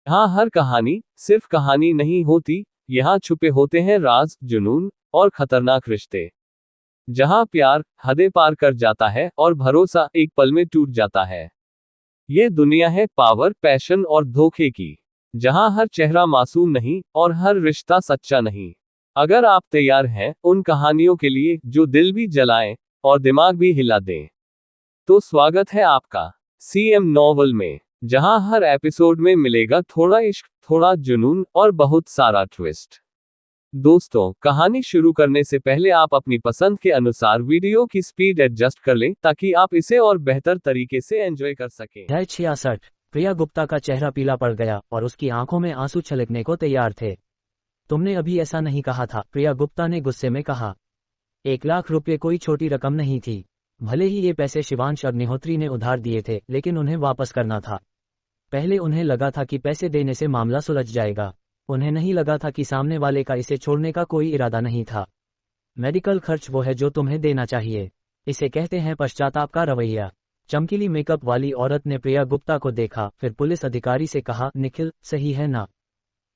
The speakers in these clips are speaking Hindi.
यहाँ हर कहानी सिर्फ कहानी नहीं होती, यहाँ छुपे होते हैं राज, जुनून और खतरनाक रिश्ते। जहाँ प्यार हदें पार कर जाता है और भरोसा एक पल में टूट जाता है। ये दुनिया है पावर, पैशन और धोखे की, जहाँ हर चेहरा मासूम नहीं और हर रिश्ता सच्चा नहीं। अगर आप तैयार हैं उन कहानियों के लिए जो दिल भी जलाएं और दिमाग भी हिला दें, तो स्वागत है आपका सीएम नॉवल में, जहां हर एपिसोड में मिलेगा थोड़ा इश्क, थोड़ा जुनून और बहुत सारा ट्विस्ट। दोस्तों, कहानी शुरू करने से पहले आप अपनी पसंद के अनुसार वीडियो की स्पीड एडजस्ट कर लें ताकि आप इसे और बेहतर तरीके से एंजॉय कर सकें। अध्याय 66। प्रिया गुप्ता का चेहरा पीला पड़ गया और उसकी आंखों में आंसू छलकने को तैयार थे। तुमने अभी ऐसा नहीं कहा था, प्रिया गुप्ता ने गुस्से में कहा। 1 लाख रुपये कोई छोटी रकम नहीं थी। भले ही ये पैसे शिवांश अग्निहोत्री ने उधार दिए थे, लेकिन उन्हें वापस करना था। पहले उन्हें लगा था कि पैसे देने से मामला सुलझ जाएगा। उन्हें नहीं लगा था कि सामने वाले का इसे छोड़ने का कोई इरादा नहीं था। मेडिकल खर्च वो है जो तुम्हें देना चाहिए। इसे कहते हैं पश्चाताप का रवैया। चमकीली मेकअप वाली औरत ने प्रिया गुप्ता को देखा, फिर पुलिस अधिकारी से कहा, निखिल, सही है ना?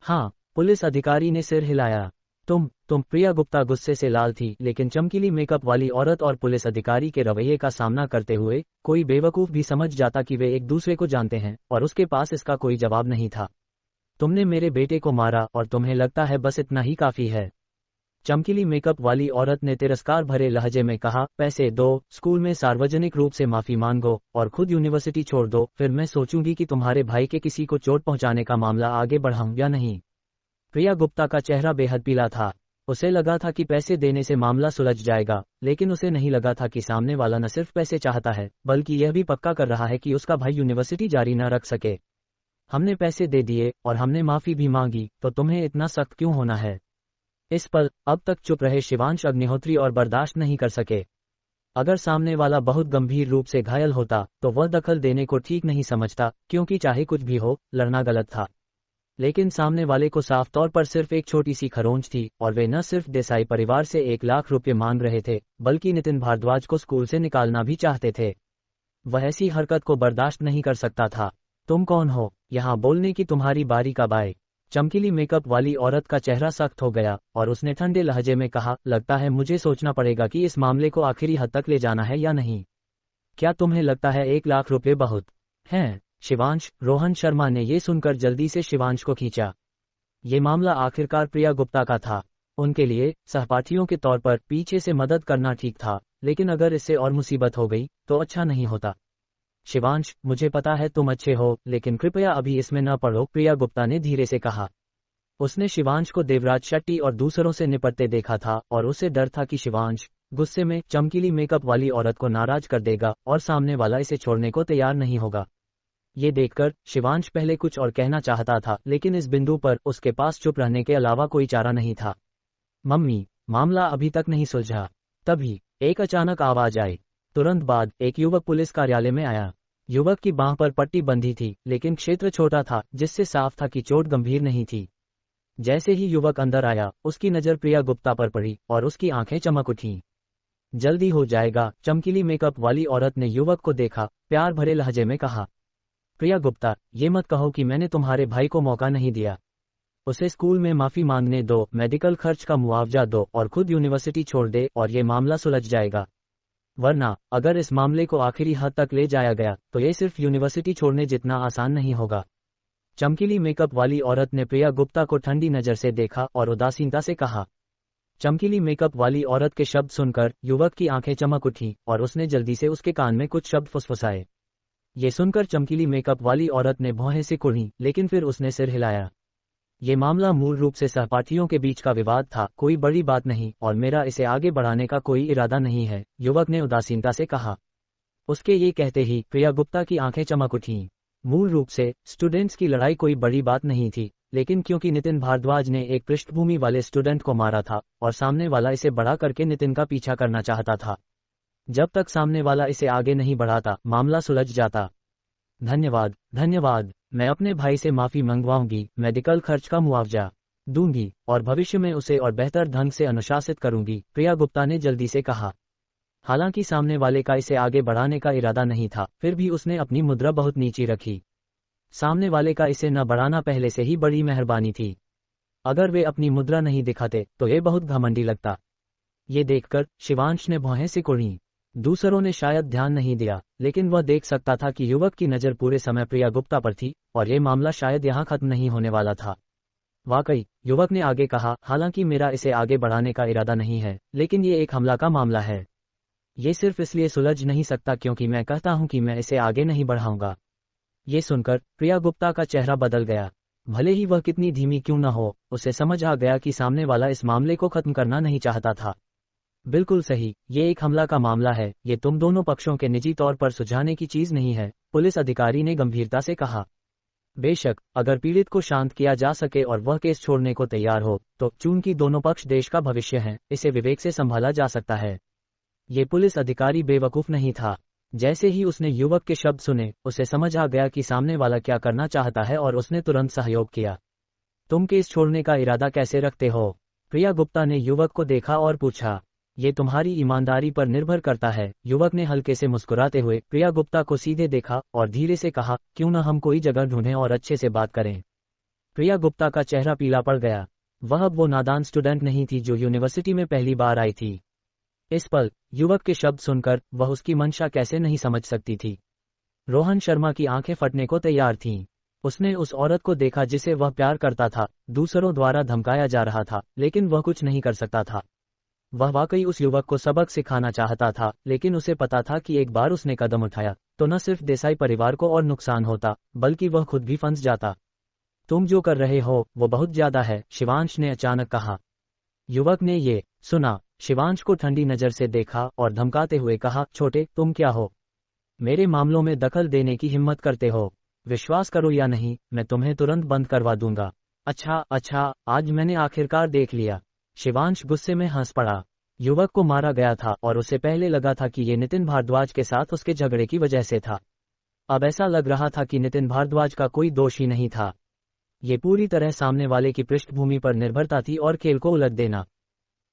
हाँ, पुलिस अधिकारी ने सिर हिलाया। तुम प्रिया गुप्ता गुस्से से लाल थी, लेकिन चमकीली मेकअप वाली औरत और पुलिस अधिकारी के रवैये का सामना करते हुए कोई बेवकूफ भी समझ जाता कि वे एक दूसरे को जानते हैं, और उसके पास इसका कोई जवाब नहीं था। तुमने मेरे बेटे को मारा और तुम्हें लगता है बस इतना ही काफी है? चमकीली मेकअप वाली औरत ने तिरस्कार भरे लहजे में कहा, पैसे दो, स्कूल में सार्वजनिक रूप से माफी मांगो और खुद यूनिवर्सिटी छोड़ दो, फिर मैं सोचूंगी कि तुम्हारे भाई के किसी को चोट पहुंचाने का मामला आगे बढ़ाऊं या नहीं। प्रिया गुप्ता का चेहरा बेहद पीला था। उसे लगा था कि पैसे देने से मामला सुलझ जाएगा, लेकिन उसे नहीं लगा था कि सामने वाला न सिर्फ पैसे चाहता है, बल्कि यह भी पक्का कर रहा है कि उसका भाई यूनिवर्सिटी जारी न रख सके। हमने पैसे दे दिए और हमने माफी भी मांगी, तो तुम्हें इतना सख्त क्यों होना है? इस पल अब तक चुप रहे शिवांश अग्निहोत्री और बर्दाश्त नहीं कर सके। अगर सामने वाला बहुत गंभीर रूप से घायल होता तो वह दखल देने को ठीक नहीं समझता, क्योंकि चाहे कुछ भी हो, लड़ना गलत था। लेकिन सामने वाले को साफ तौर पर सिर्फ एक छोटी सी खरोंच थी, और वे न सिर्फ देसाई परिवार से 1 लाख रुपये मांग रहे थे, बल्कि नितिन भारद्वाज को स्कूल से निकालना भी चाहते थे। वह ऐसी हरकत को बर्दाश्त नहीं कर सकता था। तुम कौन हो यहाँ बोलने की? तुम्हारी बारी कब आए? चमकीली मेकअप वाली औरत का चेहरा सख्त हो गया और उसने ठंडे लहजे में कहा, लगता है मुझे सोचना पड़ेगा कि इस मामले को आखिरी हद तक ले जाना है या नहीं। क्या तुम्हें लगता है 1 लाख रुपये बहुत हैं? शिवांश, रोहन शर्मा ने ये सुनकर जल्दी से शिवांश को खींचा। ये मामला आखिरकार प्रिया गुप्ता का था। उनके लिए सहपाठियों के तौर पर पीछे से मदद करना ठीक था, लेकिन अगर इससे और मुसीबत हो गई तो अच्छा नहीं होता। शिवांश, मुझे पता है तुम अच्छे हो, लेकिन कृपया अभी इसमें न पड़ो, प्रिया गुप्ता ने धीरे से कहा। उसने शिवांश को देवराज शेट्टी और दूसरों से निपटते देखा था और उसे डर था कि शिवांश गुस्से में चमकीली मेकअप वाली औरत को नाराज कर देगा और सामने वाला इसे छोड़ने को तैयार नहीं होगा। ये देखकर शिवांश पहले कुछ और कहना चाहता था, लेकिन इस बिंदु पर उसके पास चुप रहने के अलावा कोई चारा नहीं था। मम्मी, मामला अभी तक नहीं सुलझा। तभी एक अचानक आवाज आई। तुरंत बाद एक युवक पुलिस कार्यालय में आया। युवक की बांह पर पट्टी बंधी थी, लेकिन क्षेत्र छोटा था, जिससे साफ था कि चोट गंभीर नहीं थी। जैसे ही युवक अंदर आया, उसकी नजर प्रिया गुप्ता पर पड़ी और उसकी आंखें चमक उठीं। जल्दी हो जाएगा, चमकीली मेकअप वाली औरत ने युवक को देखा, प्यार भरे लहजे में कहा। प्रिया गुप्ता, ये मत कहो कि मैंने तुम्हारे भाई को मौका नहीं दिया। उसे स्कूल में माफी मांगने दो, मेडिकल खर्च का मुआवजा दो और खुद यूनिवर्सिटी छोड़ दे और ये मामला सुलझ जाएगा। वरना अगर इस मामले को आखिरी हद तक ले जाया गया तो ये सिर्फ यूनिवर्सिटी छोड़ने जितना आसान नहीं होगा। चमकीली मेकअप वाली औरत ने प्रिया गुप्ता को ठंडी नजर से देखा और उदासीनता से कहा। चमकीली मेकअप वाली औरत के शब्द सुनकर युवक की आंखें चमक उठीं और उसने जल्दी से उसके कान में कुछ शब्द फुसफुसाए। ये सुनकर चमकीली मेकअप वाली औरत ने भौहें सिकुड़ी, लेकिन फिर उसने सिर हिलाया। ये मामला मूल रूप से सहपाठियों के बीच का विवाद था, कोई बड़ी बात नहीं, और मेरा इसे आगे बढ़ाने का कोई इरादा नहीं है, युवक ने उदासीनता से कहा। उसके ये कहते ही प्रिया गुप्ता की आंखें चमक उठीं। मूल रूप से स्टूडेंट्स की लड़ाई कोई बड़ी बात नहीं थी, लेकिन क्योंकि नितिन भारद्वाज ने एक पृष्ठभूमि वाले स्टूडेंट को मारा था और सामने वाला इसे बढ़ा करके नितिन का पीछा करना चाहता था, जब तक सामने वाला इसे आगे नहीं बढ़ाता मामला सुलझ जाता। धन्यवाद, धन्यवाद। मैं अपने भाई से माफी मंगवाऊंगी, मेडिकल खर्च का मुआवजा दूंगी और भविष्य में उसे और बेहतर ढंग से अनुशासित करूंगी, प्रिया गुप्ता ने जल्दी से कहा। हालांकि सामने वाले का इसे आगे बढ़ाने का इरादा नहीं था, फिर भी उसने अपनी मुद्रा बहुत नीची रखी। सामने वाले का इसे न बढ़ाना पहले से ही बड़ी मेहरबानी थी। अगर वे अपनी मुद्रा नहीं दिखाते तो ये बहुत घमंडी लगता। ये देखकर शिवांश ने भौहें सिकुड़ी। दूसरों ने शायद ध्यान नहीं दिया, लेकिन वह देख सकता था कि युवक की नज़र पूरे समय प्रिया गुप्ता पर थी और ये मामला शायद यहाँ खत्म नहीं होने वाला था। वाकई, युवक ने आगे कहा, हालांकि मेरा इसे आगे बढ़ाने का इरादा नहीं है, लेकिन ये एक हमला का मामला है। ये सिर्फ इसलिए सुलझ नहीं सकता क्योंकि मैं कहता हूं कि मैं इसे आगे नहीं बढ़ाऊंगा। ये सुनकर प्रिया गुप्ता का चेहरा बदल गया। भले ही वह कितनी धीमी क्यों न हो, उसे समझ आ गया कि सामने वाला इस मामले को खत्म करना नहीं चाहता था। बिल्कुल सही, ये एक हमला का मामला है, ये तुम दोनों पक्षों के निजी तौर पर सुलझाने की चीज नहीं है, पुलिस अधिकारी ने गंभीरता से कहा। बेशक, अगर पीड़ित को शांत किया जा सके और वह केस छोड़ने को तैयार हो, तो चूंकि दोनों पक्ष देश का भविष्य हैं, इसे विवेक से संभाला जा सकता है। ये पुलिस अधिकारी बेवकूफ नहीं था। जैसे ही उसने युवक के शब्द सुने, उसे समझ आ गया कि सामने वाला क्या करना चाहता है और उसने तुरंत सहयोग किया। तुम केस छोड़ने का इरादा कैसे रखते हो? प्रिया गुप्ता ने युवक को देखा और पूछा। ये तुम्हारी ईमानदारी पर निर्भर करता है, युवक ने हल्के से मुस्कुराते हुए प्रिया गुप्ता को सीधे देखा और धीरे से कहा, क्यों न हम कोई जगह ढूंढें और अच्छे से बात करें। प्रिया गुप्ता का चेहरा पीला पड़ गया। वह अब वो नादान स्टूडेंट नहीं थी जो यूनिवर्सिटी में पहली बार आई थी। इस पल युवक के शब्द सुनकर वह उसकी मंशा कैसे नहीं समझ सकती थी। रोहन शर्मा की आंखें फटने को तैयार थीं। उसने उस औरत को देखा जिसे वह प्यार करता था, दूसरों द्वारा धमकाया जा रहा था, लेकिन वह कुछ नहीं कर सकता था। वह वाकई उस युवक को सबक सिखाना चाहता था, लेकिन उसे पता था कि एक बार उसने कदम उठाया तो न सिर्फ देसाई परिवार को और नुकसान होता, बल्कि वह खुद भी फंस जाता। तुम जो कर रहे हो वो बहुत ज्यादा है, शिवांश ने अचानक कहा। युवक ने ये सुना, शिवांश को ठंडी नजर से देखा और धमकाते हुए कहा, छोटे, तुम क्या हो? मेरे मामलों में दखल देने की हिम्मत करते हो? विश्वास करो या नहीं, मैं तुम्हें तुरंत बंद करवा दूंगा। अच्छा, आज मैंने आखिरकार देख लिया। शिवांश गुस्से में हंस पड़ा। युवक को मारा गया था और उसे पहले लगा था कि ये नितिन भारद्वाज के साथ उसके झगड़े की वजह से था। अब ऐसा लग रहा था कि नितिन भारद्वाज का कोई दोष ही नहीं था। ये पूरी तरह सामने वाले की पृष्ठभूमि पर निर्भरता थी और खेल को उलट देना।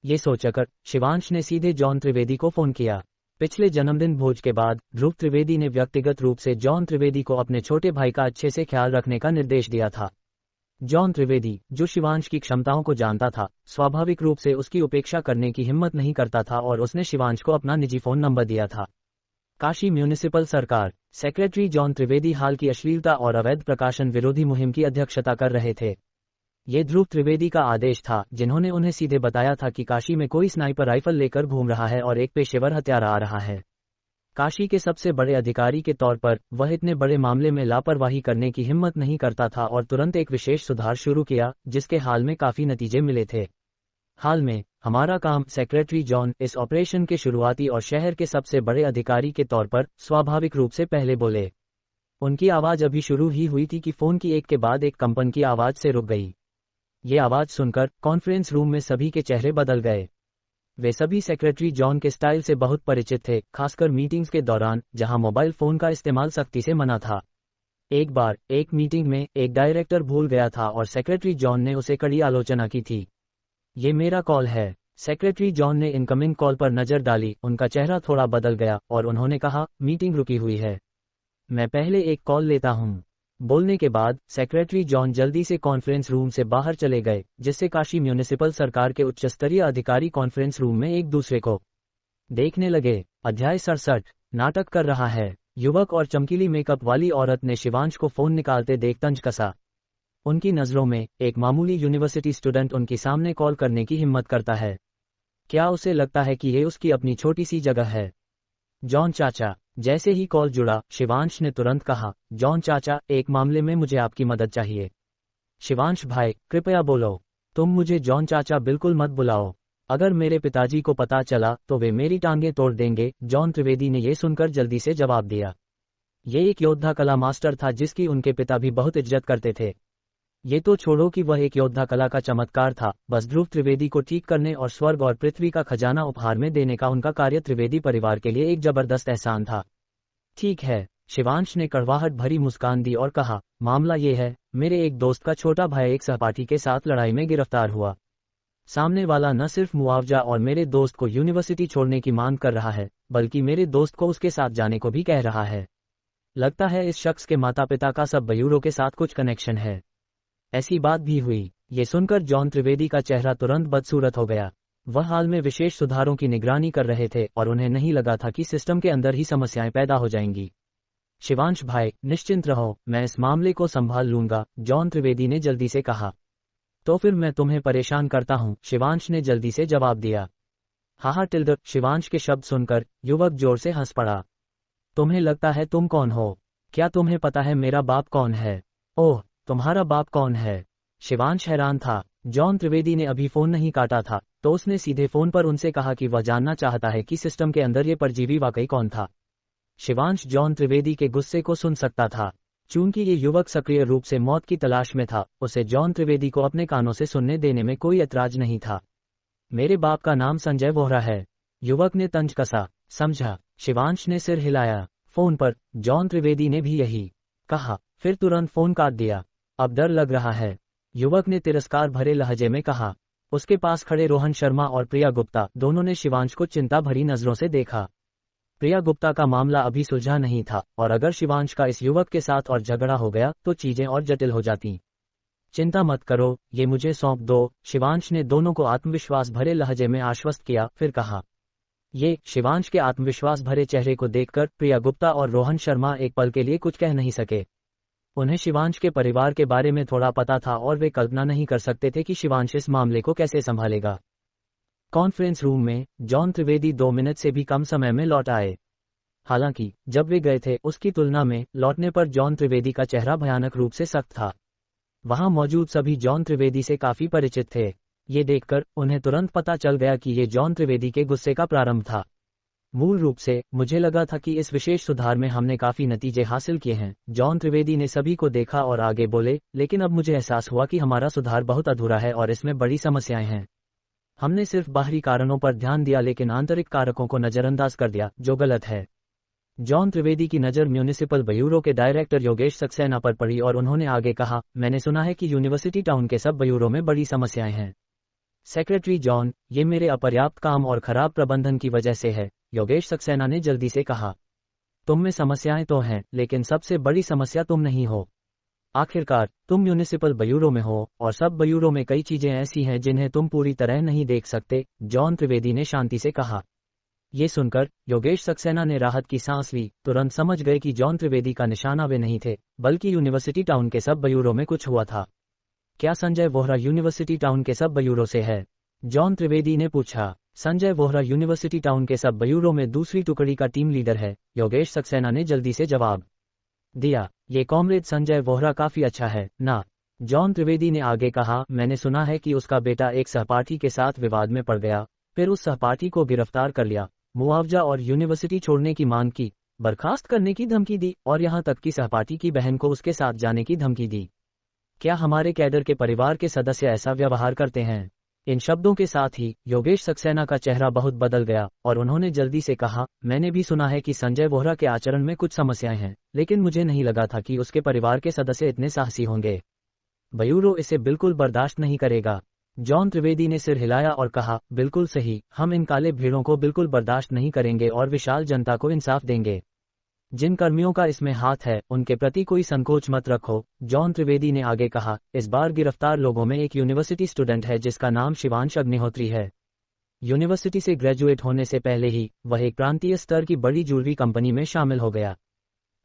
ये सोचकर शिवांश ने सीधे जॉन त्रिवेदी को फोन किया। पिछले जन्मदिन भोज के बाद ध्रुव त्रिवेदी ने व्यक्तिगत रूप से जॉन त्रिवेदी को अपने छोटे भाई का अच्छे से ख्याल रखने का निर्देश दिया था। जॉन त्रिवेदी, जो शिवांश की क्षमताओं को जानता था, स्वाभाविक रूप से उसकी उपेक्षा करने की हिम्मत नहीं करता था और उसने शिवांश को अपना निजी फोन नंबर दिया था। काशी म्यूनिसिपल सरकार सेक्रेटरी जॉन त्रिवेदी हाल की अश्लीलता और अवैध प्रकाशन विरोधी मुहिम की अध्यक्षता कर रहे थे। ये ध्रुव त्रिवेदी का आदेश था, जिन्होंने उन्हें सीधे बताया था कि काशी में कोई स्नाइपर राइफल लेकर घूम रहा है और एक पेशेवर हत्यारा आ रहा है। काशी के सबसे बड़े अधिकारी के तौर पर वह इतने बड़े मामले में लापरवाही करने की हिम्मत नहीं करता था और तुरंत एक विशेष सुधार शुरू किया, जिसके हाल में काफी नतीजे मिले थे। हाल में हमारा काम, सेक्रेटरी जॉन इस ऑपरेशन के शुरुआती और शहर के सबसे बड़े अधिकारी के तौर पर स्वाभाविक रूप से पहले बोले। उनकी आवाज अभी शुरू ही हुई थी कि फोन की एक के बाद एक कंपन की आवाज से रुक गई। ये आवाज सुनकर कॉन्फ्रेंस रूम में सभी के चेहरे बदल गए। वे सभी सेक्रेटरी जॉन के स्टाइल से बहुत परिचित थे, खासकर मीटिंग्स के दौरान जहां मोबाइल फोन का इस्तेमाल सख्ती से मना था। एक बार एक मीटिंग में एक डायरेक्टर भूल गया था और सेक्रेटरी जॉन ने उसे कड़ी आलोचना की थी। ये मेरा कॉल है। सेक्रेटरी जॉन ने इनकमिंग कॉल पर नजर डाली, उनका चेहरा थोड़ा बदल गया और उन्होंने कहा, मीटिंग रुकी हुई है, मैं पहले एक कॉल लेता हूँ। बोलने के बाद सेक्रेटरी जॉन जल्दी से कॉन्फ्रेंस रूम से बाहर चले गए, जिससे काशी म्यूनिसिपल सरकार के उच्च स्तरीय अधिकारी कॉन्फ्रेंस रूम में एक दूसरे को देखने लगे। अध्याय 67 नाटक कर रहा है। युवक और चमकीली मेकअप वाली औरत ने शिवांश को फोन निकालते देख तंज कसा। उनकी नजरों में एक मामूली यूनिवर्सिटी स्टूडेंट उनके सामने कॉल करने की हिम्मत करता है। क्या उसे लगता है कि ये उसकी अपनी छोटी सी जगह है? जॉन चाचा। जैसे ही कॉल जुड़ा, शिवांश ने तुरंत कहा, जॉन चाचा, एक मामले में मुझे आपकी मदद चाहिए। शिवांश भाई, कृपया बोलो। तुम मुझे जॉन चाचा बिल्कुल मत बुलाओ। अगर मेरे पिताजी को पता चला तो वे मेरी टांगें तोड़ देंगे। जॉन त्रिवेदी ने ये सुनकर जल्दी से जवाब दिया। ये एक योद्धा कला मास्टर था जिसकी उनके पिता भी बहुत इज्जत करते थे। ये तो छोड़ो कि वह एक योद्धा कला का चमत्कार था, बस ध्रुव त्रिवेदी को ठीक करने और स्वर्ग और पृथ्वी का खजाना उपहार में देने का उनका कार्य त्रिवेदी परिवार के लिए एक जबरदस्त एहसान था। ठीक है, शिवांश ने कड़वाहट भरी मुस्कान दी और कहा, मामला ये है, मेरे एक दोस्त का छोटा भाई एक सहपाठी के साथ लड़ाई में गिरफ्तार हुआ। सामने वाला न सिर्फ मुआवजा और मेरे दोस्त को यूनिवर्सिटी छोड़ने की मांग कर रहा है, बल्कि मेरे दोस्त को उसके साथ जाने को भी कह रहा है। लगता है इस शख्स के माता पिता का सब बयूरों के साथ कुछ कनेक्शन है। ऐसी बात भी हुई। ये सुनकर जॉन त्रिवेदी का चेहरा तुरंत बदसूरत हो गया। वह हाल में विशेष सुधारों की निगरानी कर रहे थे और उन्हें नहीं लगा था कि सिस्टम के अंदर ही समस्याएं पैदा हो जाएंगी। शिवांश भाई, निश्चिंत रहो, मैं इस मामले को संभाल लूंगा, जॉन त्रिवेदी ने जल्दी से कहा। तो फिर मैं तुम्हें परेशान करता हूं, शिवांश ने जल्दी से जवाब दिया। हाहा टिल्डर, शिवांश के शब्द सुनकर युवक जोर से हंस पड़ा। तुम्हें लगता है तुम कौन हो? क्या तुम्हें पता है मेरा बाप कौन है? ओह, तुम्हारा बाप कौन है? शिवांश हैरान था। जॉन त्रिवेदी ने अभी फोन नहीं काटा था तो उसने सीधे फोन पर उनसे कहा कि वह जानना चाहता है कि सिस्टम के अंदर ये परजीवी वाकई कौन था। शिवांश जॉन त्रिवेदी के गुस्से को सुन सकता था। चूंकि ये युवक सक्रिय रूप से मौत की तलाश में था, उसे जॉन त्रिवेदी को अपने कानों से सुनने देने में कोई ऐतराज नहीं था। मेरे बाप का नाम संजय वोहरा है, युवक ने तंज कसा। समझा, शिवांश ने सिर हिलाया। फोन पर जॉन त्रिवेदी ने भी यही कहा, फिर तुरंत फोन काट दिया। अब डर लग रहा है, युवक ने तिरस्कार भरे लहजे में कहा। उसके पास खड़े रोहन शर्मा और प्रिया गुप्ता दोनों ने शिवांश को चिंता भरी नजरों से देखा। प्रिया गुप्ता का मामला अभी सुलझा नहीं था और अगर शिवांश का इस युवक के साथ और झगड़ा हो गया तो चीजें और जटिल हो जाती। चिंता मत करो, ये मुझे सौंप दो, शिवांश ने दोनों को आत्मविश्वास भरे लहजे में आश्वस्त किया, फिर कहा। ये शिवांश के आत्मविश्वास भरे चेहरे को देखकर प्रिया गुप्ता और रोहन शर्मा एक पल के लिए कुछ कह नहीं सके। उन्हें शिवांश के परिवार के बारे में थोड़ा पता था और वे कल्पना नहीं कर सकते थे कि शिवांश इस मामले को कैसे संभालेगा। कॉन्फ्रेंस रूम में जॉन त्रिवेदी 2 मिनट से भी कम समय में लौट आए। हालांकि जब वे गए थे उसकी तुलना में लौटने पर जॉन त्रिवेदी का चेहरा भयानक रूप से सख्त था। वहां मौजूद सभी जॉन त्रिवेदी से काफी परिचित थे। ये देखकर उन्हें तुरंत पता चल गया कि ये जॉन त्रिवेदी के गुस्से का प्रारंभ था। मूल रूप से मुझे लगा था कि इस विशेष सुधार में हमने काफी नतीजे हासिल किए हैं, जॉन त्रिवेदी ने सभी को देखा और आगे बोले, लेकिन अब मुझे एहसास हुआ कि हमारा सुधार बहुत अधूरा है और इसमें बड़ी समस्याएं हैं। हमने सिर्फ बाहरी कारणों पर ध्यान दिया लेकिन आंतरिक कारकों को नजरअंदाज कर दिया, जो गलत है। जॉन त्रिवेदी की नज़र म्यूनिसिपल ब्यूरो के डायरेक्टर योगेश सक्सेना पर पड़ी और उन्होंने आगे कहा, मैंने सुना है कि यूनिवर्सिटी टाउन के सब ब्यूरो में बड़ी समस्याएं हैं। सेक्रेटरी जॉन, ये मेरे अपर्याप्त काम और खराब प्रबंधन की वजह से है, योगेश सक्सेना ने जल्दी से कहा। तुम में समस्याएं तो हैं, लेकिन सबसे बड़ी समस्या तुम नहीं हो। आखिरकार तुम म्यूनिसिपल ब्यूरो में हो और सब ब्यूरो में कई चीजें ऐसी हैं जिन्हें तुम पूरी तरह नहीं देख सकते, जॉन त्रिवेदी ने शांति से कहा। ये सुनकर योगेश सक्सेना ने राहत की सांस ली, तुरंत समझ गए कि जॉन त्रिवेदी का निशाना वे नहीं थे, बल्कि यूनिवर्सिटी टाउन के सब ब्यूरो में कुछ हुआ था। क्या संजय वोहरा यूनिवर्सिटी टाउन के सब ब्यूरो से है? जॉन त्रिवेदी ने पूछा। संजय वोहरा यूनिवर्सिटी टाउन के सब ब्यूरो में दूसरी टुकड़ी का टीम लीडर है, योगेश सक्सेना ने जल्दी से जवाब दिया। ये कॉमरेड संजय वोहरा काफी अच्छा है ना? जॉन त्रिवेदी ने आगे कहा, मैंने सुना है कि उसका बेटा एक सहपाठी के साथ विवाद में पड़ गया, फिर उस सहपाठी को गिरफ्तार कर लिया, मुआवजा और यूनिवर्सिटी छोड़ने की मांग की, बर्खास्त करने की धमकी दी और यहां तक कि सहपाठी की बहन को उसके साथ जाने की धमकी दी। क्या हमारे कैडर के परिवार के सदस्य ऐसा व्यवहार करते हैं? इन शब्दों के साथ ही योगेश सक्सेना का चेहरा बहुत बदल गया और उन्होंने जल्दी से कहा, मैंने भी सुना है कि संजय वोहरा के आचरण में कुछ समस्याएं हैं, लेकिन मुझे नहीं लगा था कि उसके परिवार के सदस्य इतने साहसी होंगे। ब्यूरो इसे बिल्कुल बर्दाश्त नहीं करेगा। जॉन त्रिवेदी ने सिर हिलाया और कहा, बिल्कुल सही, हम इन काले भीड़ों को बिल्कुल बर्दाश्त नहीं करेंगे और विशाल जनता को इंसाफ देंगे। जिन कर्मियों का इसमें हाथ है उनके प्रति कोई संकोच मत रखो, जॉन त्रिवेदी ने आगे कहा। इस बार गिरफ्तार लोगों में एक यूनिवर्सिटी स्टूडेंट है जिसका नाम शिवांश अग्निहोत्री है। यूनिवर्सिटी से ग्रेजुएट होने से पहले ही वह एक प्रांतीय स्तर की बड़ी ज्वेलरी कंपनी में शामिल हो गया।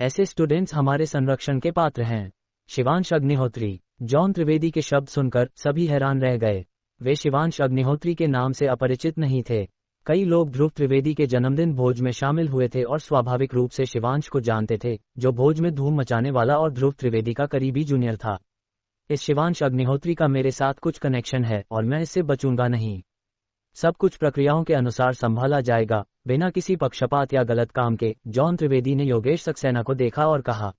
ऐसे स्टूडेंट्स हमारे संरक्षण के पात्र हैं। शिवांश अग्निहोत्री। जॉन त्रिवेदी के शब्द सुनकर सभी हैरान रह गए। वे शिवांश अग्निहोत्री के नाम से अपरिचित नहीं थे। कई लोग ध्रुव त्रिवेदी के जन्मदिन भोज में शामिल हुए थे और स्वाभाविक रूप से शिवांश को जानते थे, जो भोज में धूम मचाने वाला और ध्रुव त्रिवेदी का करीबी जूनियर था। इस शिवांश अग्निहोत्री का मेरे साथ कुछ कनेक्शन है और मैं इससे बचूंगा नहीं। सब कुछ प्रक्रियाओं के अनुसार संभाला जाएगा, बिना किसी पक्षपात या गलत काम के, जॉन त्रिवेदी ने योगेश सक्सेना को देखा और कहा।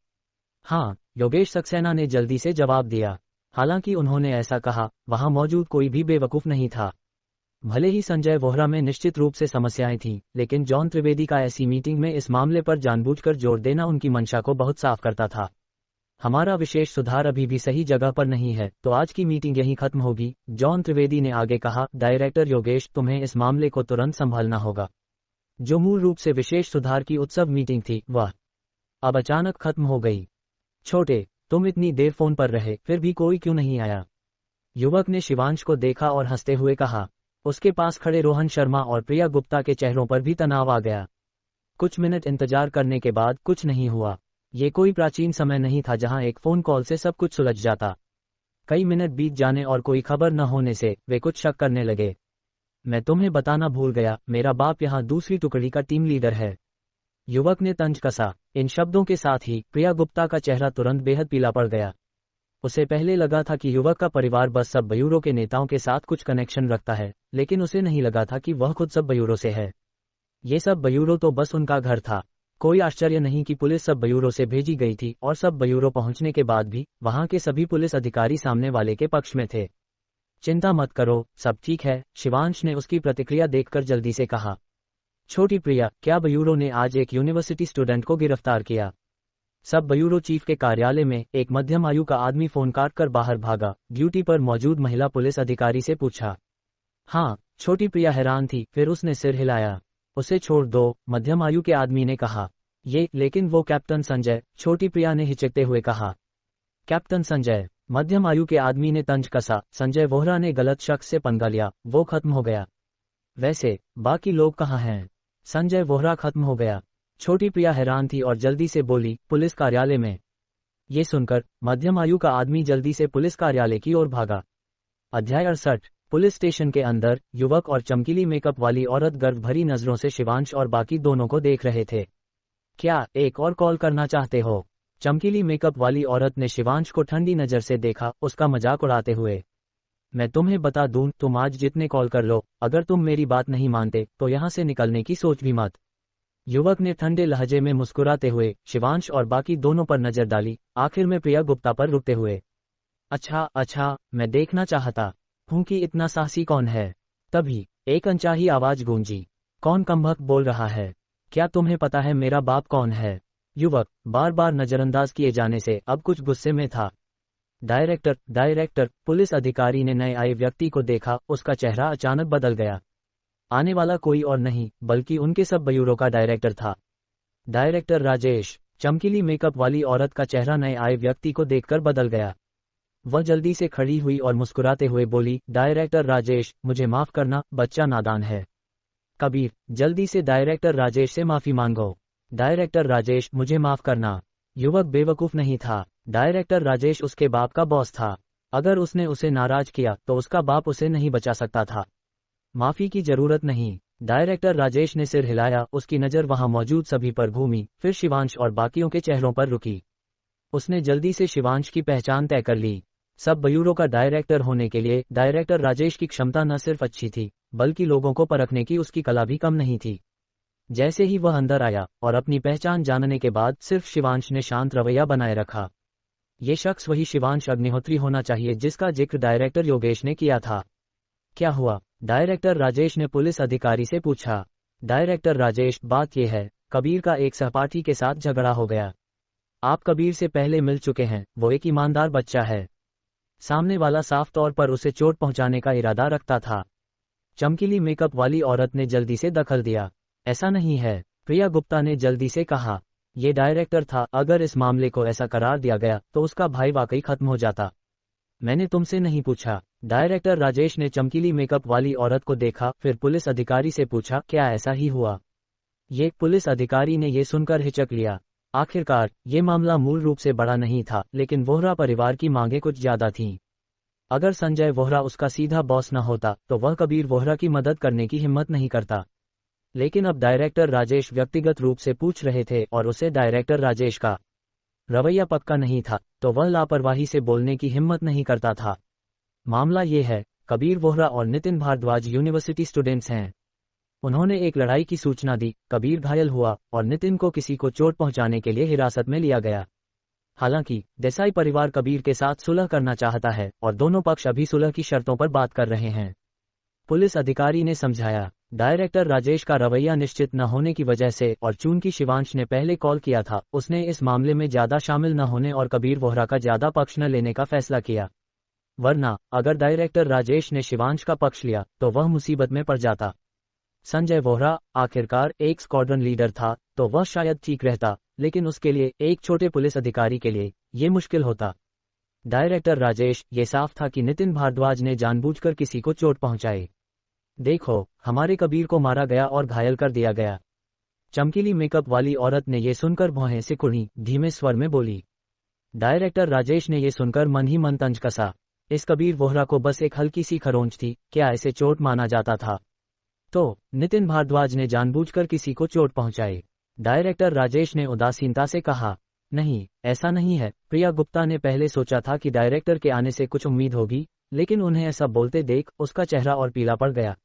हाँ, योगेश सक्सेना ने जल्दी से जवाब दिया। हालांकि उन्होंने ऐसा कहा, वहां मौजूद कोई भी बेवकूफ नहीं था। भले ही संजय वोहरा में निश्चित रूप से समस्याएं थीं, लेकिन जॉन त्रिवेदी का ऐसी मीटिंग में इस मामले पर जानबूझकर जोर देना उनकी मंशा को बहुत साफ करता था। हमारा विशेष सुधार अभी भी सही जगह पर नहीं है, तो आज की मीटिंग यहीं खत्म होगी, जॉन त्रिवेदी ने आगे कहा। डायरेक्टर योगेश, तुम्हें इस मामले को तुरंत संभालना होगा। जो मूल रूप से विशेष सुधार की उत्सव मीटिंग थी, वह अब अचानक खत्म हो गई। छोटे, तुम इतनी देर फोन पर रहे, फिर भी कोई क्यों नहीं आया? युवक ने शिवांश को देखा और हंसते हुए कहा। उसके पास खड़े रोहन शर्मा और प्रिया गुप्ता के चेहरों पर भी तनाव आ गया। कुछ मिनट इंतजार करने के बाद कुछ नहीं हुआ। ये कोई प्राचीन समय नहीं था जहां एक फोन कॉल से सब कुछ सुलझ जाता। कई मिनट बीत जाने और कोई खबर न होने से वे कुछ शक करने लगे। मैं तुम्हें बताना भूल गया, मेरा बाप यहाँ दूसरी टुकड़ी का टीम लीडर है। युवक ने तंज कसा। इन शब्दों के साथ ही प्रिया गुप्ता का चेहरा तुरंत बेहद पीला पड़ गया। उसे पहले लगा था कि युवक का परिवार बस सब ब्यूरो के नेताओं के साथ कुछ कनेक्शन रखता है, लेकिन उसे नहीं लगा था कि वह खुद सब ब्यूरो से है। ये सब ब्यूरो तो बस उनका घर था। कोई आश्चर्य नहीं कि पुलिस सब ब्यूरो से भेजी गई थी और सब ब्यूरो पहुंचने के बाद भी वहां के सभी पुलिस अधिकारी सामने वाले के पक्ष में थे। चिंता मत करो, सब ठीक है, शिवांश ने उसकी प्रतिक्रिया देखकर जल्दी से कहा। छोटी प्रिया, क्या ब्यूरो ने आज एक यूनिवर्सिटी स्टूडेंट को गिरफ्तार किया? सब ब्यूरो चीफ के कार्यालय में एक मध्यम आयु का आदमी फोन काट कर बाहर भागा, ड्यूटी पर मौजूद महिला पुलिस अधिकारी से पूछा। हाँ, छोटी प्रिया हैरान थी, फिर उसने सिर हिलाया। उसे छोड़ दो, मध्यम आयु के आदमी ने कहा। लेकिन वो कैप्टन संजय, छोटी प्रिया ने हिचकते हुए कहा। कैप्टन संजय, मध्यम आयु के आदमी ने तंज कसा। संजय वोहरा ने गलत शख्स से पंगा लिया, वो खत्म हो गया। वैसे बाकी लोग कहाँ हैं? संजय वोहरा खत्म हो गया। छोटी प्रिया हैरान थी और जल्दी से बोली, पुलिस कार्यालय में। ये सुनकर मध्यम आयु का आदमी जल्दी से पुलिस कार्यालय की ओर भागा। अध्याय 68। पुलिस स्टेशन के अंदर युवक और चमकीली मेकअप वाली औरत गर्व भरी नजरों से शिवांश और बाकी दोनों को देख रहे थे। क्या एक और कॉल करना चाहते हो? चमकीली मेकअप वाली औरत ने शिवांश को ठंडी नजर से देखा, उसका मजाक उड़ाते हुए। मैं तुम्हें बता दूं, तुम आज जितने कॉल कर लो, अगर तुम मेरी बात नहीं मानते तो यहाँ से निकलने की सोच भी मत। युवक ने ठंडे लहजे में मुस्कुराते हुए शिवांश और बाकी दोनों पर नजर डाली, आखिर में प्रिया गुप्ता पर रुकते हुए। अच्छा, मैं देखना चाहता हूं कि इतना साहसी कौन है। तभी एक अनचाही आवाज गूंजी। कौन कमबख्त बोल रहा है? क्या तुम्हें पता है मेरा बाप कौन है? युवक बार बार नजरअंदाज किए जाने से अब कुछ गुस्से में था। डायरेक्टर, पुलिस अधिकारी ने नए आए व्यक्ति को देखा, उसका चेहरा अचानक बदल गया। आने वाला कोई और नहीं बल्कि उनके सब ब्यूरो का डायरेक्टर था। डायरेक्टर राजेश। चमकीली मेकअप वाली औरत का चेहरा नए आए व्यक्ति को देखकर बदल गया। वह जल्दी से खड़ी हुई और मुस्कुराते हुए बोली, डायरेक्टर राजेश, मुझे माफ करना, बच्चा नादान है। कबीर, जल्दी से डायरेक्टर राजेश से माफी मांगो। डायरेक्टर राजेश, मुझे माफ करना। युवक बेवकूफ नहीं था। डायरेक्टर राजेश उसके बाप का बॉस था। अगर उसने उसे नाराज किया तो उसका बाप उसे नहीं बचा सकता था। माफी की जरूरत नहीं। डायरेक्टर राजेश ने सिर हिलाया, उसकी नजर वहां मौजूद सभी पर घूमी, फिर शिवांश और बाकियों के चेहरों पर रुकी। उसने जल्दी से शिवांश की पहचान तय कर ली। सब ब्यूरो का डायरेक्टर होने के लिए डायरेक्टर राजेश की क्षमता न सिर्फ अच्छी थी, बल्कि लोगों को परखने की उसकी कला भी कम नहीं थी। जैसे ही वह अंदर आया और अपनी पहचान जानने के बाद सिर्फ शिवांश ने शांत रवैया बनाए रखा। ये शख्स वही शिवांश अग्निहोत्री होना चाहिए जिसका जिक्र डायरेक्टर योगेश ने किया था। क्या हुआ? डायरेक्टर राजेश ने पुलिस अधिकारी से पूछा। डायरेक्टर राजेश, बात यह है, कबीर का एक सहपाठी के साथ झगड़ा हो गया। आप कबीर से पहले मिल चुके हैं, वो एक ईमानदार बच्चा है। सामने वाला साफ तौर पर उसे चोट पहुंचाने का इरादा रखता था। चमकीली मेकअप वाली औरत ने जल्दी से दखल दिया। ऐसा नहीं है, प्रिया गुप्ता ने जल्दी से कहा। ये डायरेक्टर था, अगर इस मामले को ऐसा करार दिया गया तो उसका भाई वाकई खत्म हो जाता। मैंने तुमसे नहीं पूछा। डायरेक्टर राजेश ने चमकीली मेकअप वाली औरत को देखा, फिर पुलिस अधिकारी से पूछा, क्या ऐसा ही हुआ? ये पुलिस अधिकारी ने ये सुनकर हिचक लिया। आखिरकार ये मामला मूल रूप से बड़ा नहीं था, लेकिन वोहरा परिवार की मांगें कुछ ज्यादा थीं। अगर संजय वोहरा उसका सीधा बॉस न होता तो वह कबीर वोहरा की मदद करने की हिम्मत नहीं करता। लेकिन अब डायरेक्टर राजेश व्यक्तिगत रूप से पूछ रहे थे और उसे डायरेक्टर राजेश का रवैया पक्का नहीं था, तो वह लापरवाही से बोलने की हिम्मत नहीं करता था। मामला ये है, कबीर वोहरा और नितिन भारद्वाज यूनिवर्सिटी स्टूडेंट्स हैं। उन्होंने एक लड़ाई की सूचना दी, कबीर घायल हुआ और नितिन को किसी को चोट पहुंचाने के लिए हिरासत में लिया गया। हालांकि देसाई परिवार कबीर के साथ सुलह करना चाहता है और दोनों पक्ष अभी सुलह की शर्तों पर बात कर रहे हैं। पुलिस अधिकारी ने समझाया। डायरेक्टर राजेश का रवैया निश्चित न होने की वजह से और चूंकि शिवांश ने पहले कॉल किया था, उसने इस मामले में ज्यादा शामिल न होने और कबीर वोहरा का ज्यादा पक्ष न लेने का फैसला किया। वरना अगर डायरेक्टर राजेश ने शिवांश का पक्ष लिया तो वह मुसीबत में पड़ जाता। संजय वोहरा आखिरकार एक स्क्वाड्रन लीडर था, तो वह शायद ठीक रहता, लेकिन उसके लिए, एक छोटे पुलिस अधिकारी के लिए, ये मुश्किल होता। डायरेक्टर राजेश, ये साफ था कि नितिन भारद्वाज ने जानबूझकर किसी को चोट पहुंचाई। देखो, हमारे कबीर को मारा गया और घायल कर दिया गया। चमकीली मेकअप वाली औरत ने ये सुनकर भौहें सिकुड़ी, धीमे स्वर में बोली। डायरेक्टर राजेश ने ये सुनकर मन ही मन तंज कसा। इस कबीर वोहरा को बस एक हल्की सी खरोंच थी, क्या इसे चोट माना जाता था? तो नितिन भारद्वाज ने जानबूझकर किसी को चोट पहुंचाई। डायरेक्टर राजेश ने उदासीनता से कहा, नहीं, ऐसा नहीं है। प्रिया गुप्ता ने पहले सोचा था कि डायरेक्टर के आने से कुछ उम्मीद होगी, लेकिन उन्हें ऐसा बोलते देख उसका चेहरा और पीला पड़ गया।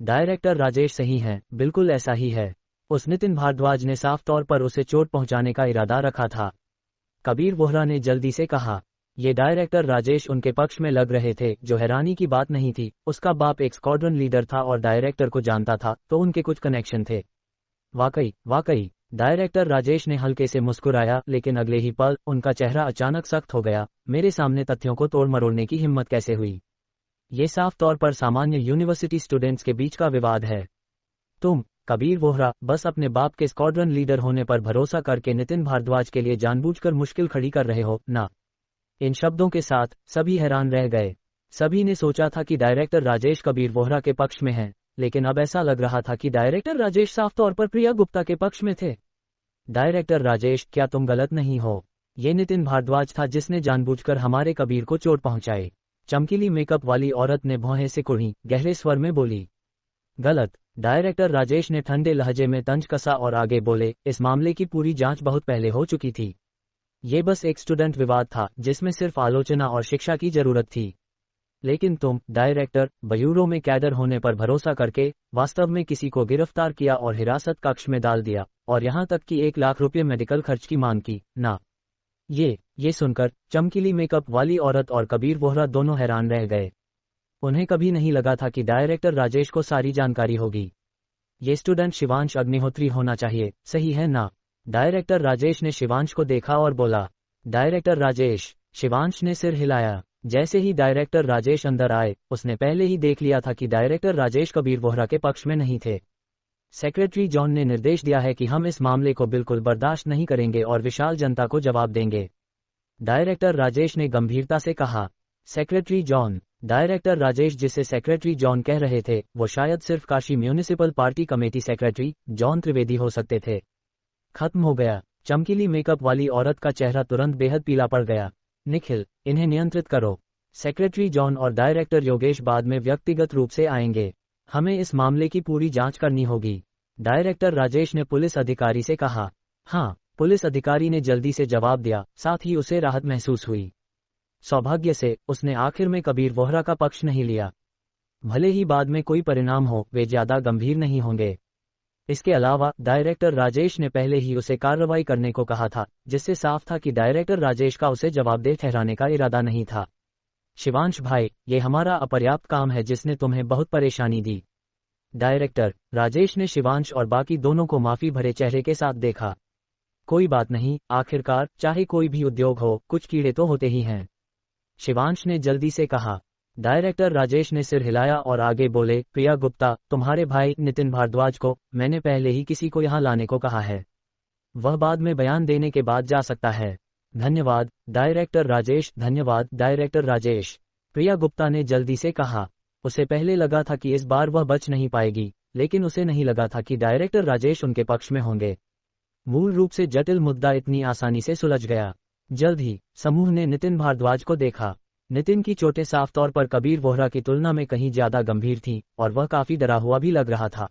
डायरेक्टर राजेश सही हैं, बिल्कुल ऐसा ही है। उस नितिन भारद्वाज ने साफ तौर पर उसे चोट पहुंचाने का इरादा रखा था। कबीर वोहरा ने जल्दी से कहा। ये डायरेक्टर राजेश उनके पक्ष में लग रहे थे, जो हैरानी की बात नहीं थी। उसका बाप एक स्क्वाड्रन लीडर था और डायरेक्टर को जानता था, तो उनके कुछ कनेक्शन थे। वाकई। डायरेक्टर राजेश ने हल्के से मुस्कुराया, लेकिन अगले ही पल उनका चेहरा अचानक सख्त हो गया। मेरे सामने तथ्यों को तोड़ मरोड़ने की हिम्मत कैसे हुई? ये साफ तौर पर सामान्य यूनिवर्सिटी स्टूडेंट्स के बीच का विवाद है। तुम, कबीर वोहरा, बस अपने बाप के स्क्वाड्रन लीडर होने पर भरोसा करके नितिन भारद्वाज के लिए जानबूझकर मुश्किल खड़ी कर रहे हो ना? इन शब्दों के साथ सभी हैरान रह गए। सभी ने सोचा था कि डायरेक्टर राजेश कबीर वोहरा के पक्ष में हैं, लेकिन अब ऐसा लग रहा था कि डायरेक्टर राजेश साफ तौर पर प्रिया गुप्ता के पक्ष में थे। डायरेक्टर राजेश, क्या तुम गलत नहीं हो? ये नितिन भारद्वाज था जिसने जानबूझकर हमारे कबीर को चोट पहुंचाई। चमकीली मेकअप वाली औरत ने भौहें सिकुड़ी, गहरे स्वर में बोली। गलत। डायरेक्टर राजेश ने ठंडे लहजे में तंज कसा और आगे बोले, इस मामले की पूरी जांच बहुत पहले हो चुकी थी। ये बस एक स्टूडेंट विवाद था जिसमें सिर्फ आलोचना और शिक्षा की जरूरत थी। लेकिन तुम, डायरेक्टर, ब्यूरो में कैडर होने पर भरोसा करके वास्तव में किसी को गिरफ्तार किया और हिरासत कक्ष में डाल दिया, और यहां तक कि 1 लाख रुपये मेडिकल खर्च की मांग की, ना? ये सुनकर चमकीली मेकअप वाली औरत और कबीर वोहरा दोनों हैरान रह गए। उन्हें कभी नहीं लगा था कि डायरेक्टर राजेश को सारी जानकारी होगी। ये स्टूडेंट शिवांश अग्निहोत्री होना चाहिए, सही है ना? डायरेक्टर राजेश ने शिवांश को देखा और बोला। डायरेक्टर राजेश। शिवांश ने सिर हिलाया। जैसे ही डायरेक्टर राजेश अंदर आए, उसने पहले ही देख लिया था कि डायरेक्टर राजेश कबीर वोहरा के पक्ष में नहीं थे। सेक्रेटरी जॉन ने निर्देश दिया है कि हम इस मामले को बिल्कुल बर्दाश्त नहीं करेंगे और विशाल जनता को जवाब देंगे। डायरेक्टर राजेश ने गंभीरता से कहा। Secretary John. डायरेक्टर राजेश जिसे सेक्रेटरी जॉन कह रहे थे, वो शायद सिर्फ Kashi municipal party committee secretary John Trivedi हो सकते थे। खत्म हो गया। चमकीली मेकअप वाली औरत का चेहरा तुरंत बेहद पीला पड़ गया। निखिल, इन्हें नियंत्रित करो। सेक्रेटरी जॉन और डायरेक्टर योगेश बाद में व्यक्तिगत रूप से आएंगे। हमें इस मामले की पूरी जांच करनी होगी। डायरेक्टर राजेश ने पुलिस अधिकारी से कहा। हाँ, पुलिस अधिकारी ने जल्दी से जवाब दिया, साथ ही उसे राहत महसूस हुई। सौभाग्य से उसने आखिर में कबीर वोहरा का पक्ष नहीं लिया। भले ही बाद में कोई परिणाम हो, वे ज्यादा गंभीर नहीं होंगे। इसके अलावा डायरेक्टर राजेश ने पहले ही उसे कार्रवाई करने को कहा था, जिससे साफ था कि डायरेक्टर राजेश का उसे जवाबदेह ठहराने का इरादा नहीं था। शिवांश भाई, ये हमारा अपर्याप्त काम है जिसने तुम्हें बहुत परेशानी दी। डायरेक्टर राजेश ने शिवांश और बाकी दोनों को माफी भरे चेहरे के साथ देखा। कोई बात नहीं, आखिरकार चाहे कोई भी उद्योग हो, कुछ कीड़े तो होते ही हैं। शिवांश ने जल्दी से कहा। डायरेक्टर राजेश ने सिर हिलाया और आगे बोले, प्रिया गुप्ता, तुम्हारे भाई नितिन भारद्वाज को मैंने पहले ही किसी को यहाँ लाने को कहा है। वह बाद में बयान देने के बाद जा सकता है। धन्यवाद डायरेक्टर राजेश। धन्यवाद डायरेक्टर राजेश। प्रिया गुप्ता ने जल्दी से कहा। उसे पहले लगा था कि इस बार वह बच नहीं पाएगी, लेकिन उसे नहीं लगा था कि डायरेक्टर राजेश उनके पक्ष में होंगे। मूल रूप से जटिल मुद्दा इतनी आसानी से सुलझ गया। जल्द ही समूह ने नितिन भारद्वाज को देखा। नितिन की चोटें साफ तौर पर कबीर वोहरा की तुलना में कहीं ज्यादा गंभीर थीं, और वह काफी डरा हुआ भी लग रहा था।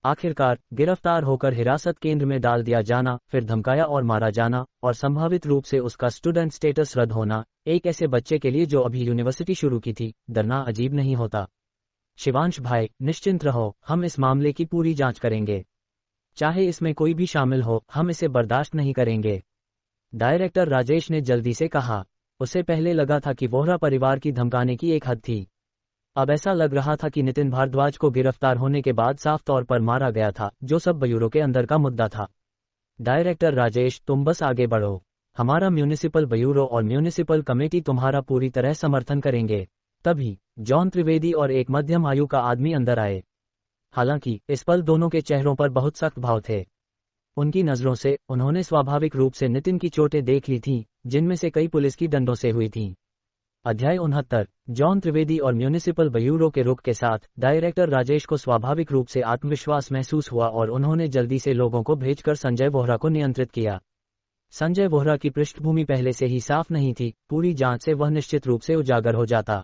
आखिरकार गिरफ्तार होकर हिरासत केंद्र में डाल दिया जाना, फिर धमकाया और मारा जाना, और संभावित रूप से उसका स्टूडेंट स्टेटस रद्द होना, एक ऐसे बच्चे के लिए जो अभी यूनिवर्सिटी शुरू की थी, डरना अजीब नहीं होता। शिवांश भाई, निश्चिंत रहो, हम इस मामले की पूरी जांच करेंगे। चाहे इसमें कोई भी शामिल हो, हम इसे बर्दाश्त नहीं करेंगे। डायरेक्टर राजेश ने जल्दी से कहा। उसे पहले लगा था कि वोहरा परिवार की धमकाने की एक हद थी। अब ऐसा लग रहा था कि नितिन भारद्वाज को गिरफ्तार होने के बाद साफ तौर पर मारा गया था, जो सब ब्यूरो के अंदर का मुद्दा था। डायरेक्टर राजेश, तुम बस आगे बढ़ो। हमारा म्यूनिसिपल ब्यूरो और म्यूनिसिपल कमेटी तुम्हारा पूरी तरह समर्थन करेंगे। तभी जॉन त्रिवेदी और एक मध्यम आयु का आदमी अंदर आए। हालांकि इस पल दोनों के चेहरों पर बहुत सख्त भाव थे। उनकी नजरों से उन्होंने स्वाभाविक रूप से नितिन की चोटें देख ली थीं, जिनमें से कई पुलिस की डंडों से हुई थीं। अध्याय 69। जॉन त्रिवेदी और म्यूनिसिपल ब्यूरो के रुख के साथ डायरेक्टर राजेश को स्वाभाविक रूप से आत्मविश्वास महसूस हुआ और उन्होंने जल्दी से लोगों को भेजकर संजय बोहरा को नियंत्रित किया। संजय बोहरा की पृष्ठभूमि पहले से ही साफ नहीं थी, पूरी जांच से वह निश्चित रूप से उजागर हो जाता।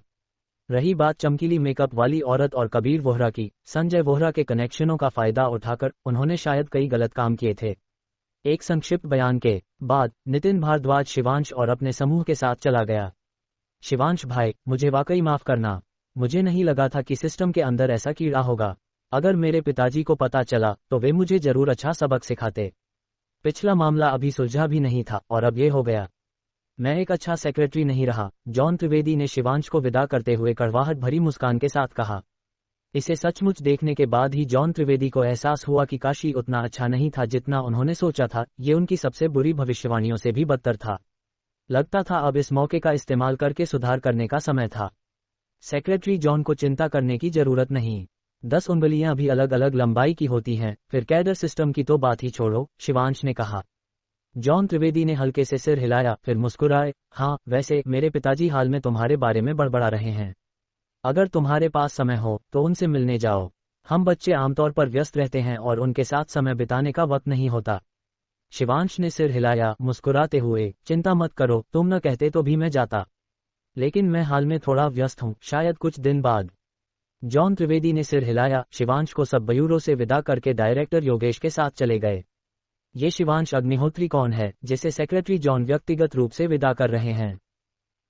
रही बात चमकीली मेकअप वाली औरत और कबीर बोहरा की, संजय बोहरा के कनेक्शनों का फायदा उठाकर उन्होंने शायद कई गलत काम किए थे। एक संक्षिप्त बयान के बाद नितिन भारद्वाज शिवांश और अपने समूह के साथ चला गया। शिवांश भाई, मुझे वाकई माफ करना। मुझे नहीं लगा था कि सिस्टम के अंदर ऐसा कीड़ा होगा। अगर मेरे पिताजी को पता चला तो वे मुझे जरूर अच्छा सबक सिखाते। पिछला मामला अभी सुलझा भी नहीं था और अब ये हो गया। मैं एक अच्छा सेक्रेटरी नहीं रहा, जॉन त्रिवेदी ने शिवांश को विदा करते हुए कड़वाहट भरी मुस्कान के साथ कहा। इसे सचमुच देखने के बाद ही जॉन त्रिवेदी को एहसास हुआ कि काशी उतना अच्छा नहीं था जितना उन्होंने सोचा था। ये उनकी सबसे बुरी भविष्यवाणियों से भी बदतर था। लगता था अब इस मौके का इस्तेमाल करके सुधार करने का समय था। सेक्रेटरी जॉन को चिंता करने की जरूरत नहीं। 10 उंगलियां भी अलग अलग लंबाई की होती हैं, फिर कैडर सिस्टम की तो बात ही छोड़ो, शिवांश ने कहा। जॉन त्रिवेदी ने हल्के से सिर हिलाया, फिर मुस्कुराए। हाँ, वैसे मेरे पिताजी हाल में तुम्हारे बारे में बड़बड़ा रहे हैं। अगर तुम्हारे पास समय हो तो उनसे मिलने जाओ। हम बच्चे आमतौर पर व्यस्त रहते हैं और उनके साथ समय बिताने का वक्त नहीं होता। शिवांश ने सिर हिलाया, मुस्कुराते हुए। चिंता मत करो, तुम न कहते तो भी मैं जाता। लेकिन मैं हाल में थोड़ा व्यस्त हूँ, शायद कुछ दिन बाद। जॉन त्रिवेदी ने सिर हिलाया। शिवांश को सब ब्यूरो से विदा करके डायरेक्टर योगेश के साथ चले गए। ये शिवांश अग्निहोत्री कौन है जिसे सेक्रेटरी जॉन व्यक्तिगत रूप से विदा कर रहे हैं?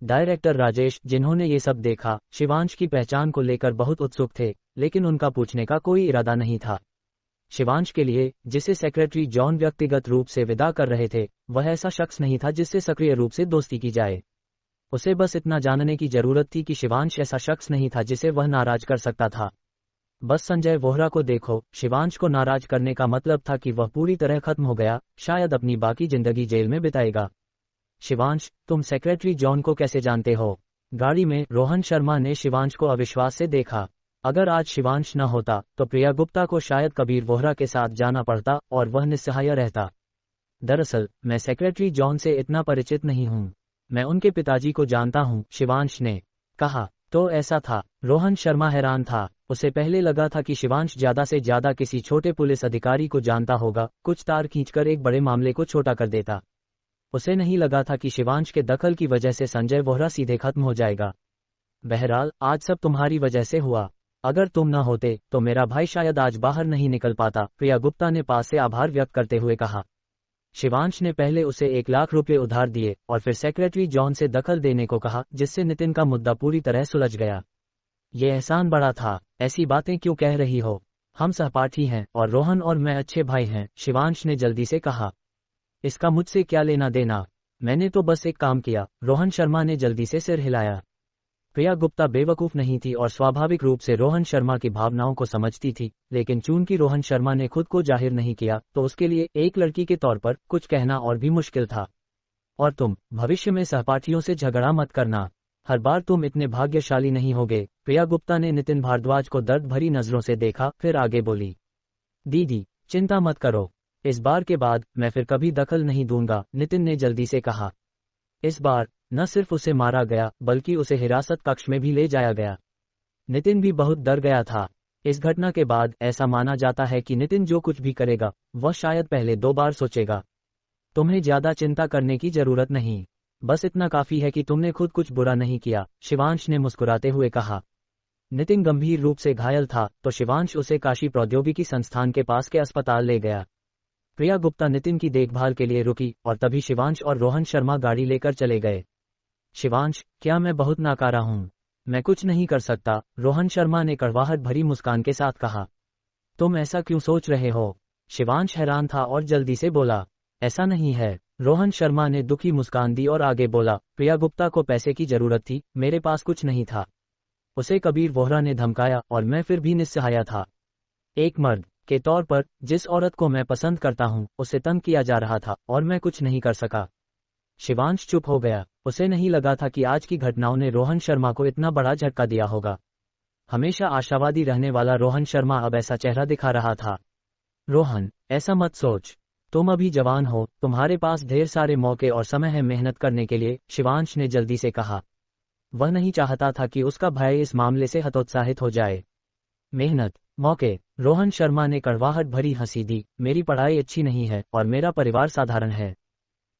डायरेक्टर राजेश, जिन्होंने ये सब देखा, शिवांश की पहचान को लेकर बहुत उत्सुक थे, लेकिन उनका पूछने का कोई इरादा नहीं था। शिवांश के लिए, जिसे सेक्रेटरी जॉन व्यक्तिगत रूप से विदा कर रहे थे, वह ऐसा शख्स नहीं था जिससे सक्रिय रूप से दोस्ती की जाए। उसे बस इतना जानने की जरूरत थी कि शिवांश ऐसा शख्स नहीं था जिसे वह नाराज कर सकता था। बस संजय बोहरा को देखो, शिवांश को नाराज करने का मतलब था कि वह पूरी तरह खत्म हो गया, शायद अपनी बाकी जिंदगी जेल में बिताएगा। शिवांश, तुम सेक्रेटरी जॉन को कैसे जानते हो? गाड़ी में रोहन शर्मा ने शिवांश को अविश्वास से देखा। अगर आज शिवांश न होता तो प्रिया गुप्ता को शायद कबीर बोहरा के साथ जाना पड़ता और वह निस्सहाय रहता। दरअसल मैं सेक्रेटरी जॉन से इतना परिचित नहीं हूँ। मैं उनके पिताजी को जानता हूँ, शिवांश ने कहा। तो ऐसा था? रोहन शर्मा हैरान था। उसे पहले लगा था कि शिवांश ज्यादा से ज्यादा किसी छोटे पुलिस अधिकारी को जानता होगा, कुछ तार खींचकर एक बड़े मामले को छोटा कर देता। उसे नहीं लगा था कि शिवांश के दखल की वजह से संजय बोहरा सीधे खत्म हो जाएगा। बहरहाल, आज सब तुम्हारी वजह से हुआ। अगर तुम न होते तो मेरा भाई शायद आज बाहर नहीं निकल पाता, प्रिया गुप्ता ने पास से आभार व्यक्त करते हुए कहा। शिवांश ने पहले उसे 1 लाख रुपए उधार दिए और फिर सेक्रेटरी जॉन से दखल देने को कहा, जिससे नितिन का मुद्दा पूरी तरह सुलझ गया। ये एहसान बड़ा था। ऐसी बातें क्यों कह रही हो? हम सहपाठी हैं और रोहन और मैं अच्छे भाई हैं, शिवांश ने जल्दी से कहा। इसका मुझसे क्या लेना देना? मैंने तो बस एक काम किया, रोहन शर्मा ने जल्दी से सिर हिलाया। प्रिया गुप्ता बेवकूफ नहीं थी और स्वाभाविक रूप से रोहन शर्मा की भावनाओं को समझती थी, लेकिन चूंकि रोहन शर्मा ने खुद को जाहिर नहीं किया तो उसके लिए एक लड़की के तौर पर कुछ कहना और भी मुश्किल था। और तुम भविष्य में सहपाठियों से झगड़ा मत करना। हर बार तुम इतने भाग्यशाली नहीं होगे। प्रिया गुप्ता ने नितिन भारद्वाज को दर्द भरी नजरों से देखा, फिर आगे बोली। दीदी, चिंता मत करो। इस बार के बाद मैं फिर कभी दखल नहीं दूंगा, नितिन ने जल्दी से कहा। इस बार न सिर्फ उसे मारा गया बल्कि उसे हिरासत कक्ष में भी ले जाया गया। नितिन भी बहुत डर गया था। इस घटना के बाद ऐसा माना जाता है कि नितिन जो कुछ भी करेगा वह शायद पहले 2 बार सोचेगा। तुम्हें ज्यादा चिंता करने की जरूरत नहीं, बस इतना काफी है कि तुमने खुद कुछ बुरा नहीं किया, शिवांश ने मुस्कुराते हुए कहा। नितिन गंभीर रूप से घायल था तो शिवांश उसे काशी प्रौद्योगिकी संस्थान के पास के अस्पताल ले गया। प्रिया गुप्ता नितिन की देखभाल के लिए रुकी और तभी शिवांश और रोहन शर्मा गाड़ी लेकर चले गए। शिवांश, क्या मैं बहुत नाकारा हूँ? मैं कुछ नहीं कर सकता, रोहन शर्मा ने कड़वाहट भरी मुस्कान के साथ कहा। तुम ऐसा क्यों सोच रहे हो? शिवांश हैरान था और जल्दी से बोला। ऐसा नहीं है, रोहन शर्मा ने दुखी मुस्कान दी और आगे बोला। प्रिया गुप्ता को पैसे की जरूरत थी, मेरे पास कुछ नहीं था। उसे कबीर बोहरा ने धमकाया और मैं फिर भी निस्सहाय था। एक मर्द के तौर पर जिस औरत को मैं पसंद करता हूँ उसे तंग किया जा रहा था और मैं कुछ नहीं कर सका। शिवांश चुप हो गया। उसे नहीं लगा था कि आज की घटनाओं ने रोहन शर्मा को इतना बड़ा झटका दिया होगा। हमेशा आशावादी रहने वाला रोहन शर्मा अब ऐसा चेहरा दिखा रहा था। रोहन, ऐसा मत सोच। तुम अभी जवान हो, तुम्हारे पास ढेर सारे मौके और समय है मेहनत करने के लिए, शिवांश ने जल्दी से कहा। वह नहीं चाहता था कि उसका भाई इस मामले से हतोत्साहित हो जाए। मेहनत, मौके, रोहन शर्मा ने कड़वाहट भरी हंसी दी। मेरी पढ़ाई अच्छी नहीं है और मेरा परिवार साधारण है।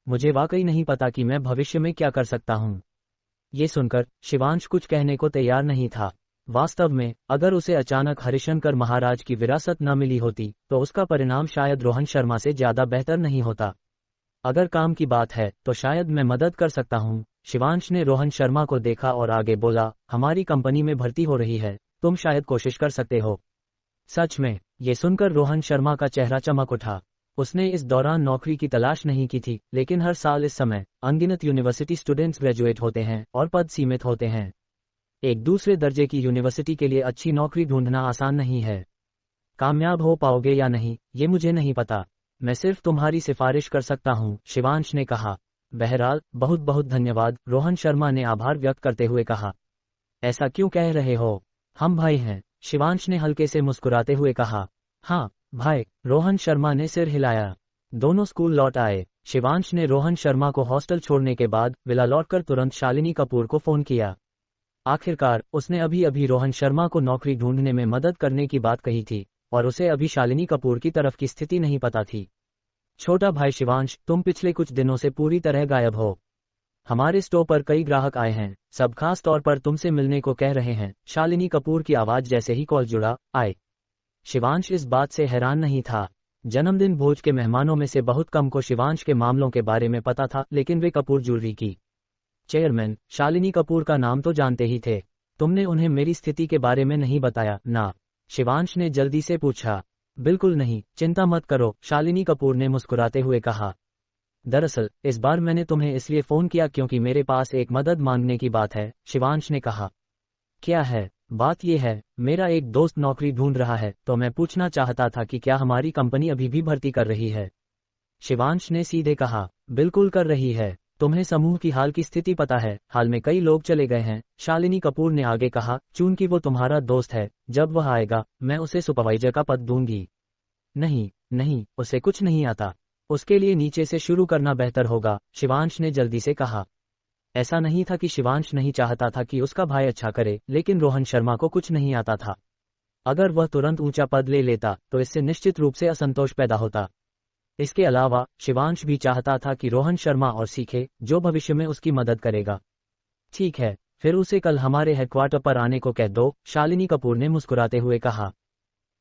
मुझे वाकई नहीं पता कि मैं भविष्य में क्या कर सकता हूँ। ये सुनकर शिवांश कुछ कहने को तैयार नहीं था। वास्तव में अगर उसे अचानक हरिशंकर महाराज की विरासत न मिली होती तो उसका परिणाम शायद रोहन शर्मा से ज्यादा बेहतर नहीं होता। अगर काम की बात है तो शायद मैं मदद कर सकता हूँ। शिवांश ने रोहन शर्मा को देखा और आगे बोला, हमारी कंपनी में भर्ती हो रही है, तुम शायद कोशिश कर सकते हो। सच में? ये सुनकर रोहन शर्मा का चेहरा चमक उठा। उसने इस दौरान नौकरी की तलाश नहीं की थी, लेकिन हर साल इस समय अनगिनत यूनिवर्सिटी स्टूडेंट्स ग्रेजुएट होते हैं और पद सीमित होते हैं। एक दूसरे दर्जे की यूनिवर्सिटी के लिए अच्छी नौकरी ढूंढना आसान नहीं है। कामयाब हो पाओगे या नहीं, ये मुझे नहीं पता। मैं सिर्फ तुम्हारी सिफारिश कर सकता हूँ, शिवांश ने कहा। बहरहाल बहुत बहुत धन्यवाद, रोहन शर्मा ने आभार व्यक्त करते हुए कहा। ऐसा क्यों कह रहे हो? हम भाई हैं, शिवांश ने हल्के से मुस्कुराते हुए कहा। हाँ भाई, रोहन शर्मा ने सिर हिलाया। दोनों स्कूल लौट आए। शिवांश ने रोहन शर्मा को हॉस्टल छोड़ने के बाद विला लौटकर तुरंत शालिनी कपूर को फोन किया। आखिरकार उसने अभी अभी रोहन शर्मा को नौकरी ढूंढने में मदद करने की बात कही थी और उसे अभी शालिनी कपूर की तरफ की स्थिति नहीं पता थी। छोटा भाई शिवांश, तुम पिछले कुछ दिनों से पूरी तरह गायब हो। हमारे स्टोर पर कई ग्राहक आए हैं, सब खास तौर पर तुमसे मिलने को कह रहे हैं। शालिनी कपूर की आवाज जैसे ही कॉल जुड़ा, आए। शिवांश इस बात से हैरान नहीं था। जन्मदिन भोज के मेहमानों में से बहुत कम को शिवांश के मामलों के बारे में पता था, लेकिन वे कपूर ज्वेलरी की चेयरमैन शालिनी कपूर का नाम तो जानते ही थे। तुमने उन्हें मेरी स्थिति के बारे में नहीं बताया ना? शिवांश ने जल्दी से पूछा। बिल्कुल नहीं, चिंता मत करो, शालिनी कपूर ने मुस्कुराते हुए कहा। दरअसल इस बार मैंने तुम्हें इसलिए फोन किया क्योंकि मेरे पास एक मदद मांगने की बात है, शिवांश ने कहा। क्या है? बात यह है, मेरा एक दोस्त नौकरी ढूंढ रहा है, तो मैं पूछना चाहता था कि क्या हमारी कंपनी अभी भी भर्ती कर रही है? शिवांश ने सीधे कहा, बिल्कुल कर रही है। तुम्हें समूह की हाल की स्थिति पता है, हाल में कई लोग चले गए हैं, शालिनी कपूर ने आगे कहा। चूंकि वो तुम्हारा दोस्त है, जब वह आएगा मैं उसे सुपरवाइजर का पद दूंगी। नहीं नहीं, उसे कुछ नहीं आता। उसके लिए नीचे से शुरू करना बेहतर होगा, शिवांश ने जल्दी से कहा। ऐसा नहीं था कि शिवांश नहीं चाहता था कि उसका भाई अच्छा करे, लेकिन रोहन शर्मा को कुछ नहीं आता था। अगर वह तुरंत ऊंचा पद ले लेता तो इससे निश्चित रूप से असंतोष पैदा होता। इसके अलावा शिवांश भी चाहता था कि रोहन शर्मा और सीखे जो भविष्य में उसकी मदद करेगा। ठीक है, फिर उसे कल हमारे हेडक्वार्टर पर आने को कह दो, शालिनी कपूर ने मुस्कुराते हुए कहा।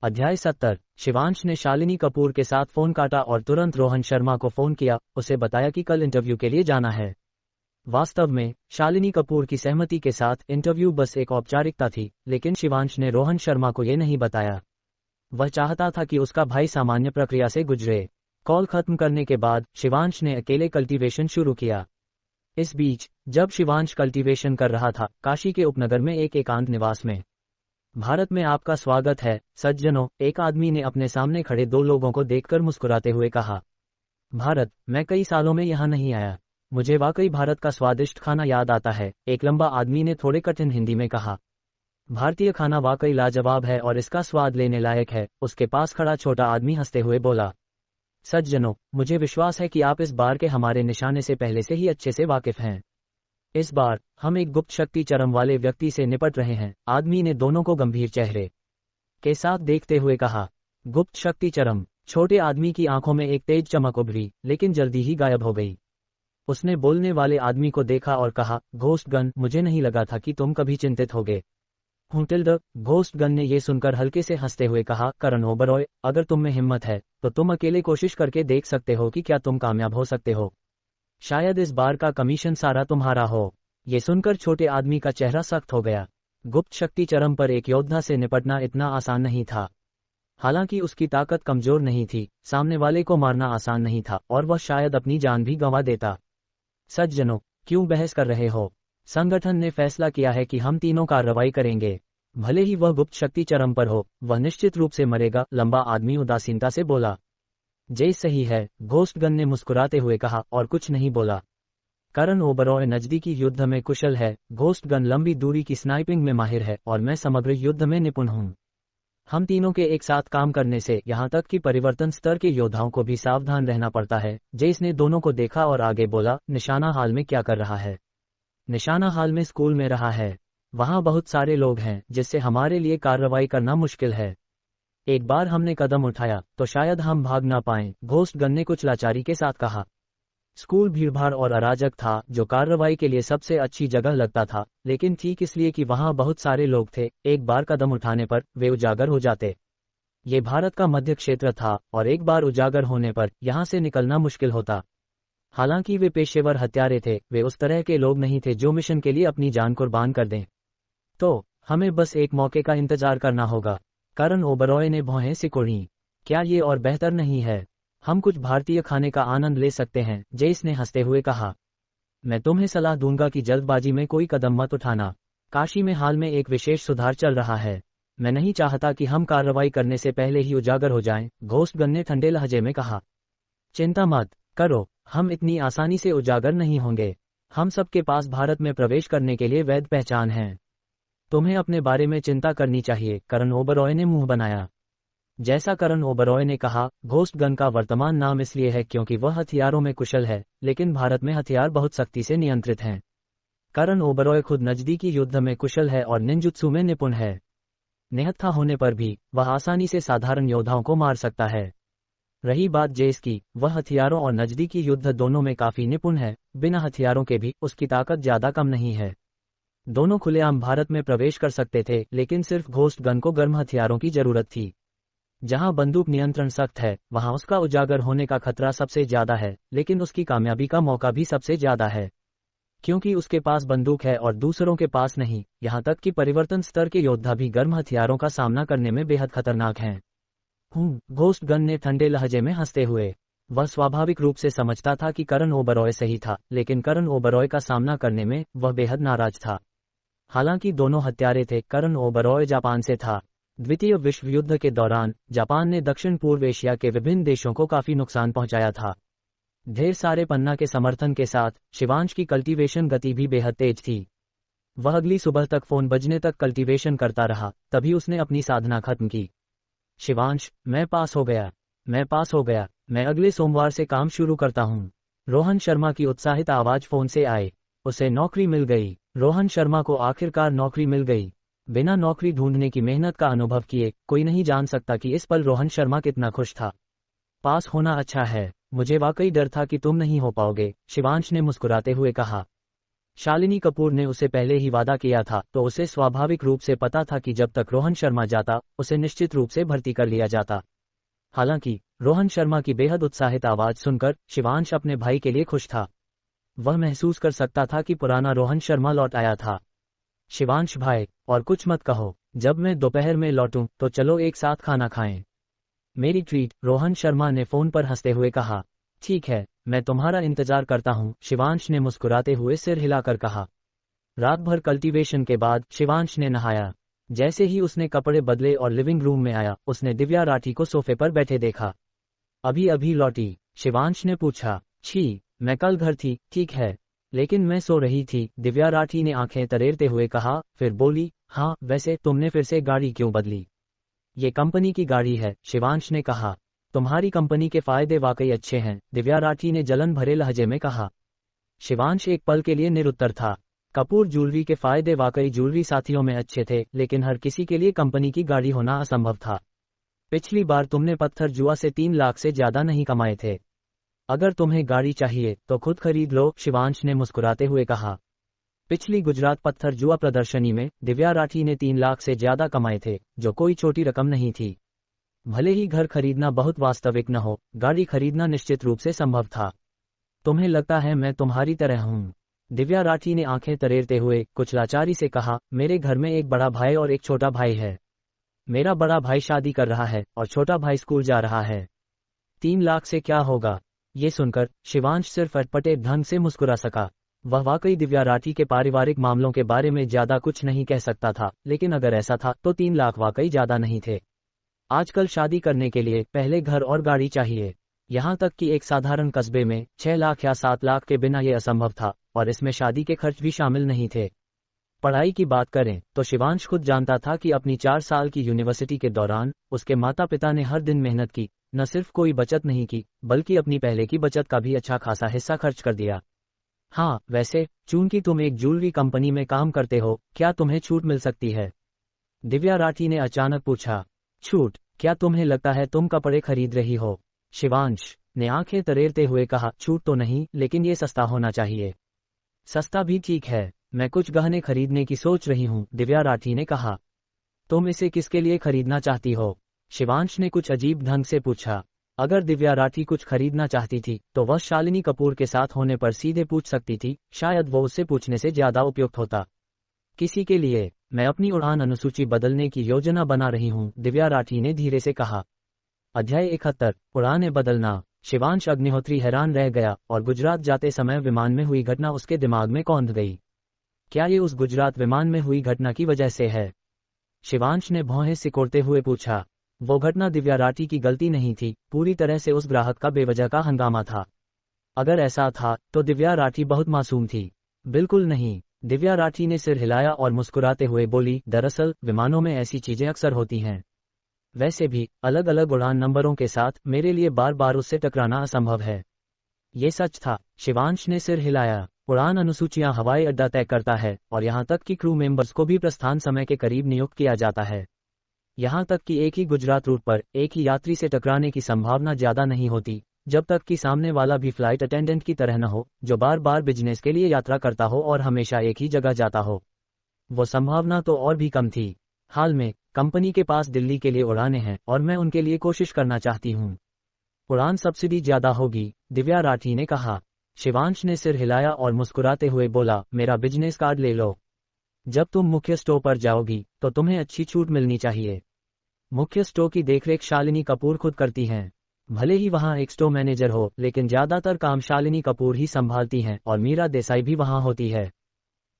अध्याय 70। शिवांश ने शालिनी कपूर के साथ फोन काटा और तुरंत रोहन शर्मा को फोन किया, उसे बताया कि कल इंटरव्यू के लिए जाना है। वास्तव में शालिनी कपूर की सहमति के साथ इंटरव्यू बस एक औपचारिकता थी, लेकिन शिवांश ने रोहन शर्मा को यह नहीं बताया। वह चाहता था कि उसका भाई सामान्य प्रक्रिया से गुजरे। कॉल खत्म करने के बाद शिवांश ने अकेले कल्टीवेशन शुरू किया। इस बीच जब शिवांश कल्टीवेशन कर रहा था, काशी के उपनगर में एक एकांत निवास में। भारत में आपका स्वागत है सज्जनों, एक आदमी ने अपने सामने खड़े दो लोगों को देखकर मुस्कुराते हुए कहा। भारत? मैं कई सालों में यहाँ नहीं आया। मुझे वाकई भारत का स्वादिष्ट खाना याद आता है, एक लंबा आदमी ने थोड़े कठिन हिंदी में कहा। भारतीय खाना वाकई लाजवाब है और इसका स्वाद लेने लायक है, उसके पास खड़ा छोटा आदमी हंसते हुए बोला। सज्जनों, मुझे विश्वास है कि आप इस बार के हमारे निशाने से पहले से ही अच्छे से वाकिफ हैं। इस बार हम एक गुप्त शक्ति चरम वाले व्यक्ति से निपट रहे हैं, आदमी ने दोनों को गंभीर चेहरे के साथ देखते हुए कहा। गुप्त शक्ति चरम? छोटे आदमी की आंखों में एक तेज चमक उभरी, लेकिन जल्दी ही गायब हो गई। उसने बोलने वाले आदमी को देखा और कहा, घोस्ट गन, मुझे नहीं लगा था कि तुम कभी चिंतित होगे। टिल्ड। घोस्ट गन ने यह सुनकर हल्के से हंसते हुए कहा, करण ओबरॉय, अगर तुम में हिम्मत है तो तुम अकेले कोशिश करके देख सकते हो कि क्या तुम कामयाब हो सकते हो। शायद इस बार का कमीशन सारा तुम्हारा हो। ये सुनकर छोटे आदमी का चेहरा सख्त हो गया। गुप्त शक्ति चरम पर एक योद्धा से निपटना इतना आसान नहीं था। हालांकि उसकी ताकत कमजोर नहीं थी, सामने वाले को मारना आसान नहीं था और वह शायद अपनी जान भी गंवा देता। सज्जनों, क्यों बहस कर रहे हो? संगठन ने फैसला किया है कि हम तीनों कार्रवाई करेंगे। भले ही वह गुप्त शक्ति चरम पर हो, वह निश्चित रूप से मरेगा, लंबा आदमी उदासीनता से बोला। जय सही है, घोस्ट गन ने मुस्कुराते हुए कहा और कुछ नहीं बोला। करण ओबरॉय नजदीकी युद्ध में कुशल है, घोस्ट गन लंबी दूरी की स्नाइपिंग में माहिर है और मैं समग्र युद्ध में निपुण हूं। हम तीनों के एक साथ काम करने से यहाँ तक कि परिवर्तन स्तर के योद्धाओं को भी सावधान रहना पड़ता है। जेस ने दोनों को देखा और आगे बोला, निशाना हाल में क्या कर रहा है? निशाना हाल में स्कूल में रहा है। वहाँ बहुत सारे लोग हैं जिससे हमारे लिए कार्रवाई करना मुश्किल है। एक बार हमने कदम उठाया तो शायद हम भाग ना पाएं, घोस्ट गन ने कुछ लाचारी के साथ कहा। स्कूल भीड़भाड़ और अराजक था, जो कार्रवाई के लिए सबसे अच्छी जगह लगता था, लेकिन ठीक इसलिए कि वहां बहुत सारे लोग थे, एक बार कदम उठाने पर वे उजागर हो जाते। ये भारत का मध्य क्षेत्र था और एक बार उजागर होने पर यहां से निकलना मुश्किल होता। हालांकि वे पेशेवर हत्यारे थे, वे उस तरह के लोग नहीं थे जो मिशन के लिए अपनी जान कुर्बान कर दें। तो हमें बस एक मौके का इंतजार करना होगा। करण ओबरॉय ने भौहें सिकोड़ी। क्या ये और बेहतर नहीं है? हम कुछ भारतीय खाने का आनंद ले सकते हैं, जेस ने हंसते हुए कहा। मैं तुम्हें सलाह दूंगा कि जल्दबाजी में कोई कदम मत उठाना। काशी में हाल में एक विशेष सुधार चल रहा है। मैं नहीं चाहता कि हम कार्रवाई करने से पहले ही उजागर हो जाएं, घोस्ट गन ने ठंडे लहजे में कहा। चिंता मत करो, हम इतनी आसानी से उजागर नहीं होंगे। हम सबके पास भारत में प्रवेश करने के लिए वैध पहचान है। तुम्हें अपने बारे में चिंता करनी चाहिए, करण ओबरॉय ने मुंह बनाया। जैसा करण ओबरॉय ने कहा, घोस्ट गन का वर्तमान नाम इसलिए है क्योंकि वह हथियारों में कुशल है, लेकिन भारत में हथियार बहुत सख्ती से नियंत्रित हैं। करण ओबरॉय खुद नजदीकी युद्ध में कुशल है और निंजुत्सु में निपुण है। निहत्था होने पर भी वह आसानी से साधारण योद्धाओं को मार सकता है। रही बात जेस की, वह हथियारों और नजदीकी युद्ध दोनों में काफी निपुण है, बिना हथियारों के भी उसकी ताकत ज्यादा कम नहीं है। दोनों खुलेआम भारत में प्रवेश कर सकते थे, लेकिन सिर्फ घोस्ट गन को गर्म हथियारों की जरूरत थी। जहां बंदूक नियंत्रण सख्त है, वहां उसका उजागर होने का खतरा सबसे ज्यादा है, लेकिन उसकी कामयाबी का मौका भी सबसे ज्यादा है, क्योंकि उसके पास बंदूक है और दूसरों के पास नहीं। यहां तक कि परिवर्तन स्तर के योद्धा भी गर्म हथियारों का सामना करने में बेहद खतरनाक हैं। घोस्ट गन ने ठंडे लहजे में हंसते हुए। वह स्वाभाविक रूप से समझता था कि करण ओबरॉय सही था, लेकिन करण ओबरॉय का सामना करने में वह बेहद नाराज था। हालांकि दोनों हत्यारे थे, करण ओबरॉय जापान से था। द्वितीय विश्व युद्ध के दौरान जापान ने दक्षिण पूर्व एशिया के विभिन्न देशों को काफी नुकसान पहुंचाया था। ढेर सारे पन्ना के समर्थन के साथ शिवांश की कल्टीवेशन गति भी बेहद तेज थी। वह अगली सुबह तक फोन बजने तक कल्टीवेशन करता रहा, तभी उसने अपनी साधना खत्म की। शिवांश, मैं पास हो गया, मैं पास हो गया, मैं अगले सोमवार से काम शुरू करता हूँ। रोहन शर्मा की उत्साहित आवाज फोन से आए। उसे नौकरी मिल गई। रोहन शर्मा को आखिरकार नौकरी मिल गई। बिना नौकरी ढूंढने की मेहनत का अनुभव किए कोई नहीं जान सकता कि इस पल रोहन शर्मा कितना खुश था। पास होना अच्छा है, मुझे वाकई डर था कि तुम नहीं हो पाओगे, शिवांश ने मुस्कुराते हुए कहा। शालिनी कपूर ने उसे पहले ही वादा किया था, तो उसे स्वाभाविक रूप से पता था कि जब तक रोहन शर्मा जाता, उसे निश्चित रूप से भर्ती कर लिया जाता। हालांकि रोहन शर्मा की बेहद उत्साहित आवाज सुनकर शिवांश अपने भाई के लिए खुश था। वह महसूस कर सकता था कि पुराना रोहन शर्मा लौट आया था। शिवांश भाई, और कुछ मत कहो, जब मैं दोपहर में लौटूं तो चलो एक साथ खाना खाएं। मेरी ट्रीट, रोहन शर्मा ने फोन पर हंसते हुए कहा। ठीक है, मैं तुम्हारा इंतजार करता हूं, शिवांश ने मुस्कुराते हुए सिर हिलाकर कहा। रात भर कल्टीवेशन के बाद शिवांश ने नहाया। जैसे ही उसने कपड़े बदले और लिविंग रूम में आया, उसने दिव्या राठी को सोफे पर बैठे देखा। अभी अभी लौटी? शिवांश ने पूछा। छी, मैं कल घर थी, ठीक है, लेकिन मैं सो रही थी, दिव्या राठी ने आंखें तरेरते हुए कहा। फिर बोली, हाँ, वैसे तुमने फिर से गाड़ी क्यों बदली? ये कंपनी की गाड़ी है, शिवांश ने कहा। तुम्हारी कंपनी के फायदे वाकई अच्छे हैं, दिव्या राठी ने जलन भरे लहजे में कहा। शिवांश एक पल के लिए निरुत्तर था। कपूर ज्वेलरी के फायदे वाकई ज्वेलरी साथियों में अच्छे थे, लेकिन हर किसी के लिए कंपनी की गाड़ी होना असंभव था। पिछली बार तुमने पत्थर जुआ से 3 लाख से ज्यादा नहीं कमाए थे। अगर तुम्हें गाड़ी चाहिए तो खुद खरीद लो, शिवांश ने मुस्कुराते हुए कहा। पिछली गुजरात पत्थर जुआ प्रदर्शनी में दिव्या राठी ने 3 लाख से ज्यादा कमाए थे, जो कोई छोटी रकम नहीं थी। भले ही घर खरीदना बहुत वास्तविक न हो, गाड़ी खरीदना निश्चित रूप से संभव था। तुम्हें लगता है मैं तुम्हारी तरह हूँ? दिव्या राठी ने आंखें तरेरते हुए कुछ लाचारी से कहा। मेरे घर में एक बड़ा भाई और एक छोटा भाई है। मेरा बड़ा भाई शादी कर रहा है और छोटा भाई स्कूल जा रहा है। 3 लाख से क्या होगा? ये सुनकर शिवांश सिर्फ अटपटे ढंग से मुस्कुरा सका। वह वाकई दिव्या राठी के पारिवारिक मामलों के बारे में ज्यादा कुछ नहीं कह सकता था, लेकिन अगर ऐसा था तो 3 लाख वाकई ज्यादा नहीं थे। आजकल शादी करने के लिए पहले घर और गाड़ी चाहिए। यहाँ तक कि एक साधारण कस्बे में 6 लाख या 7 लाख के बिना ये असंभव था, और इसमें शादी के खर्च भी शामिल नहीं थे। पढ़ाई की बात करें तो शिवांश खुद जानता था कि अपनी 4 साल की यूनिवर्सिटी के दौरान उसके माता पिता ने हर दिन मेहनत की, न सिर्फ कोई बचत नहीं की बल्कि अपनी पहले की बचत का भी अच्छा खासा हिस्सा खर्च कर दिया। हाँ वैसे, चूंकि तुम एक ज्वेलरी कंपनी में काम करते हो, क्या तुम्हें छूट मिल सकती है? दिव्या राठी ने अचानक पूछा। छूट? क्या तुम्हें लगता है तुम कपड़े खरीद रही हो? शिवांश ने आंखें तरेरते हुए कहा, छूट तो नहीं, लेकिन ये सस्ता होना चाहिए। सस्ता भी ठीक है, मैं कुछ गहने खरीदने की सोच रही हूँ, दिव्या राठी ने कहा। तुम इसे किसके लिए खरीदना चाहती हो? शिवांश ने कुछ अजीब ढंग से पूछा। अगर दिव्या राठी कुछ खरीदना चाहती थी तो वह शालिनी कपूर के साथ होने पर सीधे पूछ सकती थी, शायद वो उससे पूछने से ज्यादा उपयुक्त होता। किसी के लिए? मैं अपनी उड़ान अनुसूची बदलने की योजना बना रही हूँ, दिव्या राठी ने धीरे से कहा। अध्याय 71, उड़ानें बदलना। शिवांश अग्निहोत्री हैरान रह गया और गुजरात जाते समय विमान में हुई घटना उसके दिमाग में कौंध गई। क्या ये उस गुजरात विमान में हुई घटना की वजह से है? शिवांश ने भौहें सिकोड़ते हुए पूछा। वो घटना दिव्या राठी की गलती नहीं थी, पूरी तरह से उस ग्राहक का बेवजह का हंगामा था। अगर ऐसा था तो दिव्या राठी बहुत मासूम थी। बिल्कुल नहीं, दिव्या राठी ने सिर हिलाया और मुस्कुराते हुए बोली, दरअसल विमानों में ऐसी चीजें अक्सर होती हैं। वैसे भी अलग अलग उड़ान नंबरों के साथ मेरे लिए बार बार उससे टकराना असंभव है। ये सच था, शिवांश ने सिर हिलाया। उड़ान अनुसूचियां हवाई अड्डा तय करता है और यहाँ तक कि क्रू मेंबर्स को भी प्रस्थान समय के करीब नियुक्त किया जाता है। यहाँ तक कि एक ही गुजरात रूट पर एक ही यात्री से टकराने की संभावना ज्यादा नहीं होती, जब तक कि सामने वाला भी फ्लाइट अटेंडेंट की तरह न हो, जो बार बार बिजनेस के लिए यात्रा करता हो और हमेशा एक ही जगह जाता हो। वो संभावना तो और भी कम थी। हाल में कंपनी के पास दिल्ली के लिए उड़ानें हैं और मैं उनके लिए कोशिश करना चाहती हूँ। उड़ान सब्सिडी ज्यादा होगी, दिव्या राठी ने कहा। शिवांश ने सिर हिलाया और मुस्कुराते हुए बोला, मेरा बिजनेस कार्ड ले लो। जब तुम मुख्य स्टोर पर जाओगी तो तुम्हें अच्छी छूट मिलनी चाहिए। मुख्य स्टोर की देखरेख शालिनी कपूर खुद करती हैं। भले ही वहाँ एक स्टोर मैनेजर हो, लेकिन ज्यादातर काम शालिनी कपूर ही संभालती हैं और मीरा देसाई भी वहाँ होती है।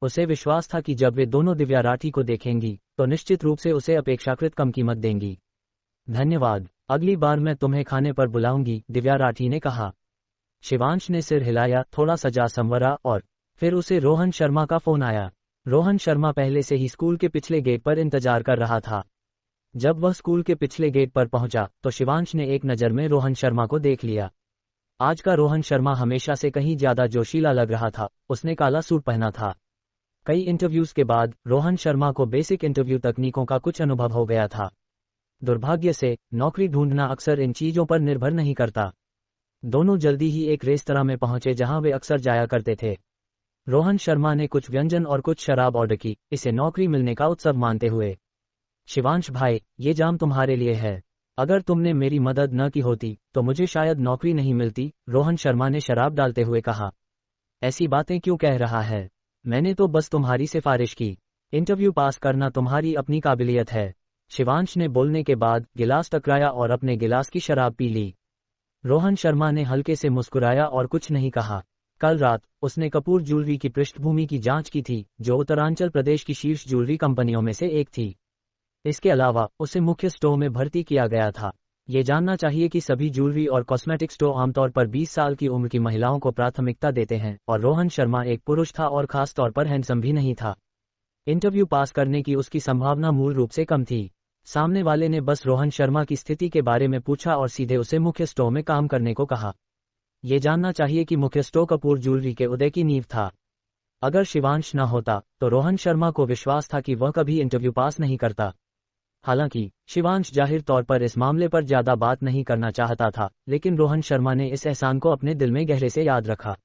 उसे विश्वास था कि जब वे दोनों दिव्या राठी को देखेंगी तो निश्चित रूप से उसे अपेक्षाकृत कम कीमत देंगी। धन्यवाद, अगली बार मैं तुम्हें खाने पर बुलाऊंगी, दिव्या राठी ने कहा। शिवांश ने सिर हिलाया, थोड़ा सजा संवरा, और फिर उसे रोहन शर्मा का फोन आया। रोहन शर्मा पहले से ही स्कूल के पिछले गेट पर इंतजार कर रहा था। जब वह स्कूल के पिछले गेट पर पहुंचा तो शिवांश ने एक नज़र में रोहन शर्मा को देख लिया। आज का रोहन शर्मा हमेशा से कहीं ज्यादा जोशीला लग रहा था। उसने काला सूट पहना था। कई इंटरव्यूज के बाद रोहन शर्मा को बेसिक इंटरव्यू तकनीकों का कुछ अनुभव हो गया था। दुर्भाग्य से नौकरी ढूंढना अक्सर इन चीजों पर निर्भर नहीं करता। दोनों जल्दी ही एक रेस्तरां में पहुंचे जहां वे अक्सर जाया करते थे। रोहन शर्मा ने कुछ व्यंजन और कुछ शराब ऑर्डर की, इसे नौकरी मिलने का उत्सव मानते हुए। शिवांश भाई, ये जाम तुम्हारे लिए है। अगर तुमने मेरी मदद न की होती तो मुझे शायद नौकरी नहीं मिलती, रोहन शर्मा ने शराब डालते हुए कहा। ऐसी बातें क्यों कह रहा है? मैंने तो बस तुम्हारी सिफारिश की। इंटरव्यू पास करना तुम्हारी अपनी काबिलियत है। शिवांश ने बोलने के बाद गिलास टकराया और अपने गिलास की शराब पी ली। रोहन शर्मा ने हल्के से मुस्कुराया और कुछ नहीं कहा। कल रात उसने कपूर ज्वेलरी की पृष्ठभूमि की जांच की थी, जो उत्तरांचल प्रदेश की शीर्ष ज्वेलरी कंपनियों में से एक थी। इसके अलावा उसे मुख्य स्टोर में भर्ती किया गया था। ये जानना चाहिए कि सभी ज्वेलरी और कॉस्मेटिक स्टोर आमतौर पर 20 साल की उम्र की महिलाओं को प्राथमिकता देते हैं, और रोहन शर्मा एक पुरुष था और खास तौर पर हैंडसम भी नहीं था। इंटरव्यू पास करने की उसकी संभावना मूल रूप से कम थी। सामने वाले ने बस रोहन शर्मा की स्थिति के बारे में पूछा और सीधे उसे मुख्य स्टोर में काम करने को कहा। ये जानना चाहिए कि मुख्य स्टोर कपूर ज्वेलरी के उदय की नींव था। अगर शिवांश न होता तो रोहन शर्मा को विश्वास था कि वह कभी इंटरव्यू पास नहीं करता। हालांकि शिवांश जाहिर तौर पर इस मामले पर ज्यादा बात नहीं करना चाहता था, लेकिन रोहन शर्मा ने इस एहसान को अपने दिल में गहरे से याद रखा।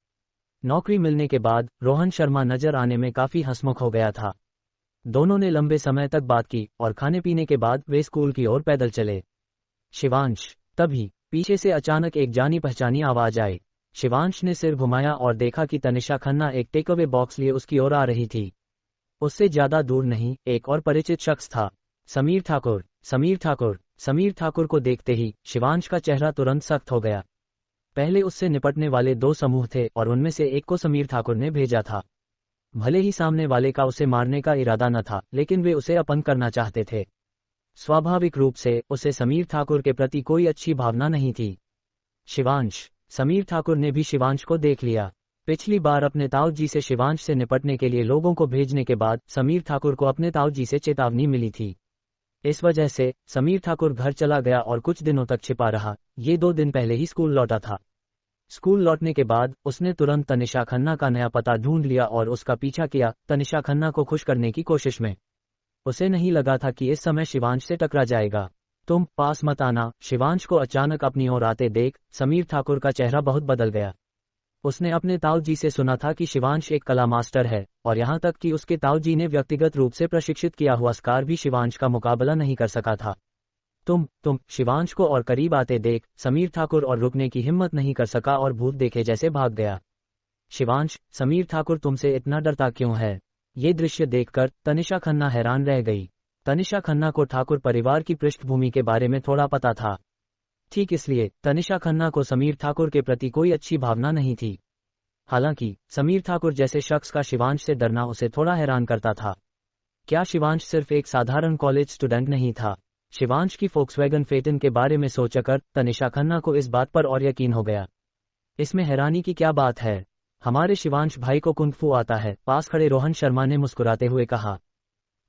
नौकरी मिलने के बाद रोहन शर्मा नजर आने में काफी हंसमुख हो गया था। दोनों ने लंबे समय तक बात की और खाने पीने के बाद वे स्कूल की ओर पैदल चले। शिवांश, तभी पीछे से अचानक एक जानी पहचानी आवाज आई। शिवांश ने सिर घुमाया और देखा कि तनिषा खन्ना एक टेकअवे बॉक्स लिए उसकी ओर आ रही थी। उससे ज्यादा दूर नहीं, एक और परिचित शख्स था, समीर ठाकुर। समीर ठाकुर। समीर ठाकुर को देखते ही शिवांश का चेहरा तुरंत सख्त हो गया। पहले उससे निपटने वाले 2 समूह थे और उनमें से एक को समीर ठाकुर ने भेजा था। भले ही सामने वाले का उसे मारने का इरादा न था, लेकिन वे उसे अपंग करना चाहते थे। स्वाभाविक रूप से उसे समीर ठाकुर के प्रति कोई अच्छी भावना नहीं थी। शिवांश। समीर ठाकुर ने भी शिवांश को देख लिया। पिछली बार अपने ताऊ जी से शिवांश से निपटने के लिए लोगों को भेजने के बाद समीर ठाकुर को अपने ताऊ जी से चेतावनी मिली थी। इस वजह से समीर ठाकुर घर चला गया और कुछ दिनों तक छिपा रहा। ये 2 दिन पहले ही स्कूल लौटा था। स्कूल लौटने के बाद उसने तुरंत तनिषा खन्ना का नया पता ढूंढ लिया और उसका पीछा किया, तनिषा खन्ना को खुश करने की कोशिश में। उसे नहीं लगा था कि इस समय शिवांश से टकरा जाएगा। तुम पास मत आना। शिवांश को अचानक अपनी ओर आते देख समीर ठाकुर का चेहरा बहुत बदल गया। उसने अपने ताऊ जी से सुना था कि शिवांश एक कला मास्टर है और यहाँ तक कि उसके ताऊ जी ने व्यक्तिगत रूप से प्रशिक्षित किया हुआ स्कार भी शिवांश का मुकाबला नहीं कर सका था। तुम शिवांश को और करीब आते देख समीर ठाकुर और रुकने की हिम्मत नहीं कर सका और भूत देखे जैसे भाग गया। शिवांश, समीर ठाकुर तुमसे इतना डरता क्यों है? ये दृश्य देखकर तनिषा खन्ना हैरान रह गई। तनिषा खन्ना को ठाकुर परिवार की पृष्ठभूमि के बारे में थोड़ा पता था। ठीक इसलिए तनिषा खन्ना को समीर ठाकुर के प्रति कोई अच्छी भावना नहीं थी। हालांकि समीर ठाकुर जैसे शख्स का शिवांश से डरना उसे थोड़ा हैरान करता था। क्या शिवांश सिर्फ एक साधारण कॉलेज स्टूडेंट नहीं था? शिवांश की फोक्सवैगन फेटन के बारे में सोचकर तनिषा खन्ना को इस बात पर और यकीन हो गया। इसमें हैरानी की क्या बात है? हमारे शिवांश भाई को कुंग फू आता है, पास खड़े रोहन शर्मा ने मुस्कुराते हुए कहा।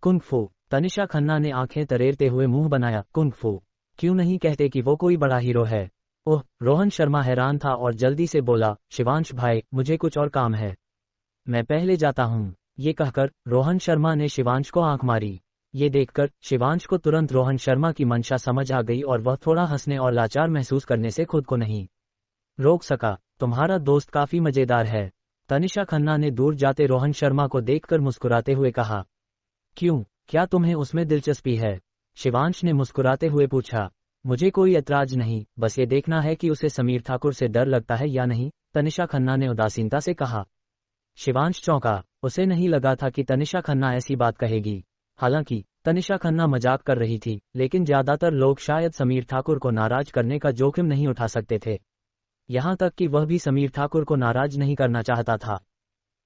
कुंग फू? तनिषा खन्ना ने आंखें तरेरते हुए मुंह बनाया। कुंग फू? क्यों नहीं कहते कि वो कोई बड़ा हीरो है? ओह, रोहन शर्मा हैरान था और जल्दी से बोला, शिवांश भाई, मुझे कुछ और काम है, मैं पहले जाता हूँ। ये कहकर रोहन शर्मा ने शिवांश को आंख मारी। ये देखकर शिवांश को तुरंत रोहन शर्मा की मंशा समझ आ गई और वह थोड़ा हंसने और लाचार महसूस करने से खुद को नहीं रोक सका। तुम्हारा दोस्त काफी मजेदार है, तनिषा खन्ना ने दूर जाते रोहन शर्मा को देखकर मुस्कुराते हुए कहा। क्यों, क्या तुम्हें उसमें दिलचस्पी है? शिवांश ने मुस्कुराते हुए पूछा। मुझे कोई ऐतराज नहीं, बस ये देखना है कि उसे समीर ठाकुर से डर लगता है या नहीं, तनिषा खन्ना ने उदासीनता से कहा। शिवांश चौंका। उसे नहीं लगा था कि तनिषा खन्ना ऐसी बात कहेगी। हालांकि तनिषा खन्ना मजाक कर रही थी, लेकिन ज्यादातर लोग शायद समीर ठाकुर को नाराज करने का जोखिम नहीं उठा सकते थे। यहाँ तक कि वह भी समीर ठाकुर को नाराज नहीं करना चाहता था।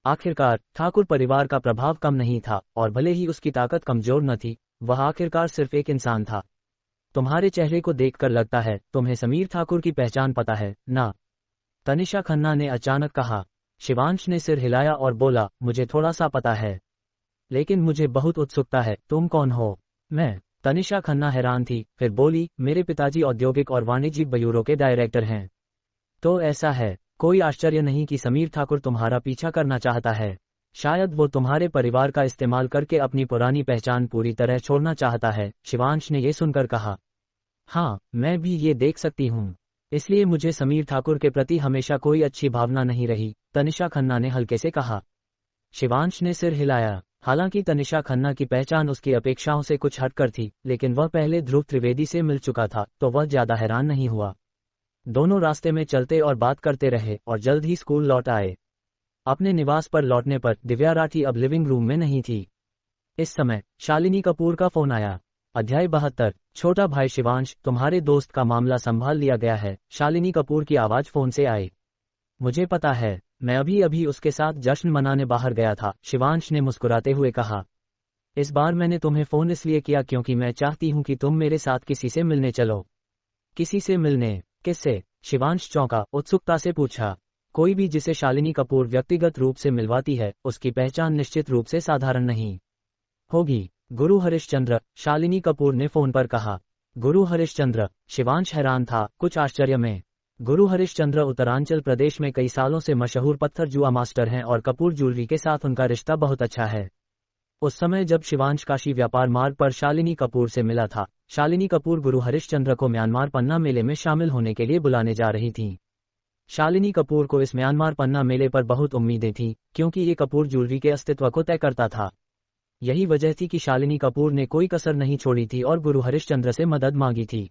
आखिरकार ठाकुर परिवार का प्रभाव कम नहीं था और भले ही उसकी ताकत कमजोर न थी, वह आखिरकार सिर्फ एक इंसान था। तुम्हारे चेहरे को देखकर लगता है तुम्हें समीर ठाकुर की पहचान पता है ना? तनिषा खन्ना ने अचानक कहा। शिवांश ने सिर हिलाया और बोला, मुझे थोड़ा सा पता है, लेकिन मुझे बहुत उत्सुकता है। तुम कौन हो? मैं। तनिषा खन्ना हैरान थी, फिर बोली, मेरे पिताजी औद्योगिक और वाणिज्यिक ब्यूरो के डायरेक्टर हैं। तो ऐसा है, कोई आश्चर्य नहीं कि समीर ठाकुर तुम्हारा पीछा करना चाहता है। शायद वो तुम्हारे परिवार का इस्तेमाल करके अपनी पुरानी पहचान पूरी तरह छोड़ना चाहता है। शिवांश ने ये सुनकर कहा। हाँ, मैं भी ये देख सकती हूँ, इसलिए मुझे समीर ठाकुर के प्रति हमेशा कोई अच्छी भावना नहीं रही, तनिषा खन्ना ने हल्के से कहा। शिवांश ने सिर हिलाया। हालांकि तनिषा खन्ना की पहचान उसकी अपेक्षाओं से कुछ हटकर थी, लेकिन वह पहले ध्रुव त्रिवेदी से मिल चुका था, तो वह ज्यादा हैरान नहीं हुआ। दोनों रास्ते में चलते और बात करते रहे और जल्द ही स्कूल लौट आए। अपने निवास पर लौटने पर दिव्या राठी अब लिविंग रूम में नहीं थी। इस समय शालिनी कपूर का फोन आया। अध्याय 72। छोटा भाई शिवांश, तुम्हारे दोस्त का मामला संभाल लिया गया है, शालिनी कपूर की आवाज फोन से आई। मुझे पता है, मैं अभी अभी उसके साथ जश्न मनाने बाहर गया था, शिवांश ने मुस्कुराते हुए कहा। इस बार मैंने तुम्हें फोन इसलिए किया क्योंकि मैं चाहती हूं कि तुम मेरे साथ किसी से मिलने चलो। किसी से मिलने? किससे? शिवांश चौंका, उत्सुकता से पूछा। कोई भी जिसे शालिनी कपूर व्यक्तिगत रूप से मिलवाती है, उसकी पहचान निश्चित रूप से साधारण नहीं होगी। गुरु हरिश्चंद्र, शालिनी कपूर ने फोन पर कहा। गुरु हरिश्चंद्र? शिवांश हैरान था, कुछ आश्चर्य में। गुरु हरिश्चंद्र उत्तरांचल प्रदेश में कई सालों से मशहूर पत्थर जुआ मास्टर हैं और कपूर ज्वेलरी के साथ उनका रिश्ता बहुत अच्छा है। उस समय जब शिवांश काशी व्यापार मार्ग पर शालिनी कपूर से मिला था, शालिनी कपूर गुरु हरिश्चंद्र को म्यांमार पन्ना मेले में शामिल होने के लिए बुलाने जा रही थीं। शालिनी कपूर को इस म्यांमार पन्ना मेले पर बहुत उम्मीदें थीं, क्योंकि ये कपूर ज्वेलरी के अस्तित्व को तय करता था। यही वजह थी कि शालिनी कपूर ने कोई कसर नहीं छोड़ी थी और गुरु हरिश्चंद्र से मदद मांगी थी।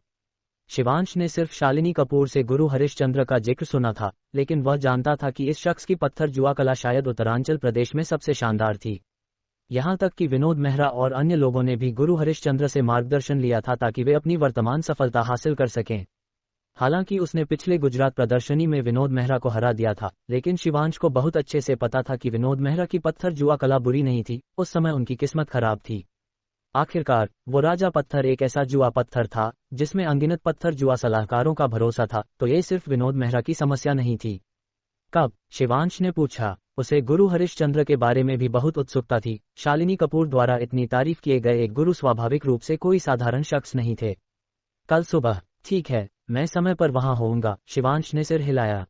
शिवांश ने सिर्फ शालिनी कपूर से गुरु हरिश्चंद्र का जिक्र सुना था, लेकिन वह जानता था कि इस शख्स की पत्थर जुआ कला शायद उत्तरांचल प्रदेश में सबसे शानदार थी। यहाँ तक कि विनोद मेहरा और अन्य लोगों ने भी गुरु हरिश्चंद्र से मार्गदर्शन लिया था ताकि वे अपनी वर्तमान सफलता हासिल कर सकें। हालांकि उसने पिछले गुजरात प्रदर्शनी में विनोद मेहरा को हरा दिया था, लेकिन शिवांश को बहुत अच्छे से पता था कि विनोद मेहरा की पत्थर जुआ कला बुरी नहीं थी, उस समय उनकी किस्मत खराब थी। आखिरकार वो राजा पत्थर एक ऐसा जुआ पत्थर था जिसमें अनगिनत पत्थर जुआ सलाहकारों का भरोसा था, तो ये सिर्फ विनोद मेहरा की समस्या नहीं थी। कब? शिवांश ने पूछा। उसे गुरु हरिश्चंद्र के बारे में भी बहुत उत्सुकता थी। शालिनी कपूर द्वारा इतनी तारीफ किए गए एक गुरु स्वाभाविक रूप से कोई साधारण शख्स नहीं थे। कल सुबह। ठीक है, मैं समय पर वहां होऊंगा, शिवांश ने सिर हिलाया।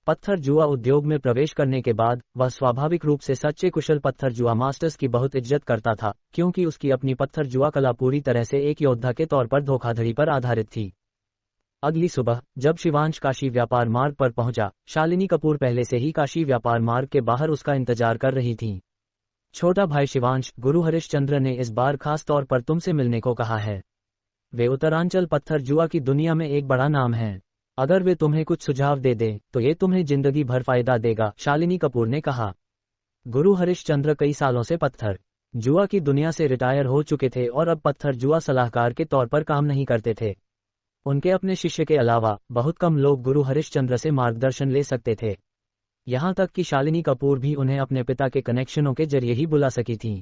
पत्थर जुआ उद्योग में प्रवेश करने के बाद वह स्वाभाविक रूप से सच्चे कुशल पत्थर जुआ मास्टर्स की बहुत इज्जत करता था, क्योंकि उसकी अपनी पत्थर जुआ कला पूरी तरह से एक योद्धा के तौर पर धोखाधड़ी पर आधारित थी। अगली सुबह जब शिवांश काशी व्यापार मार्ग पर पहुंचा, शालिनी कपूर पहले से ही काशी व्यापार मार्ग के बाहर उसका इंतजार कर रही थीं। छोटा भाई शिवांश, गुरु हरिश्चंद्र ने इस बार खास तौर पर तुमसे मिलने को कहा है। वे उत्तरांचल पत्थर जुआ की दुनिया में एक बड़ा नाम है। अगर वे तुम्हें कुछ सुझाव दे दें तो ये तुम्हें जिंदगी भर फायदा देगा, शालिनी कपूर ने कहा। गुरु हरिश्चंद्र कई सालों से पत्थर जुआ की दुनिया से रिटायर हो चुके थे और अब पत्थर जुआ सलाहकार के तौर पर काम नहीं करते थे। उनके अपने शिष्य के अलावा बहुत कम लोग गुरु हरिश्चंद्र से मार्गदर्शन ले सकते थे। यहाँ तक कि शालिनी कपूर भी उन्हें अपने पिता के कनेक्शनों के जरिए ही बुला सकी थीं।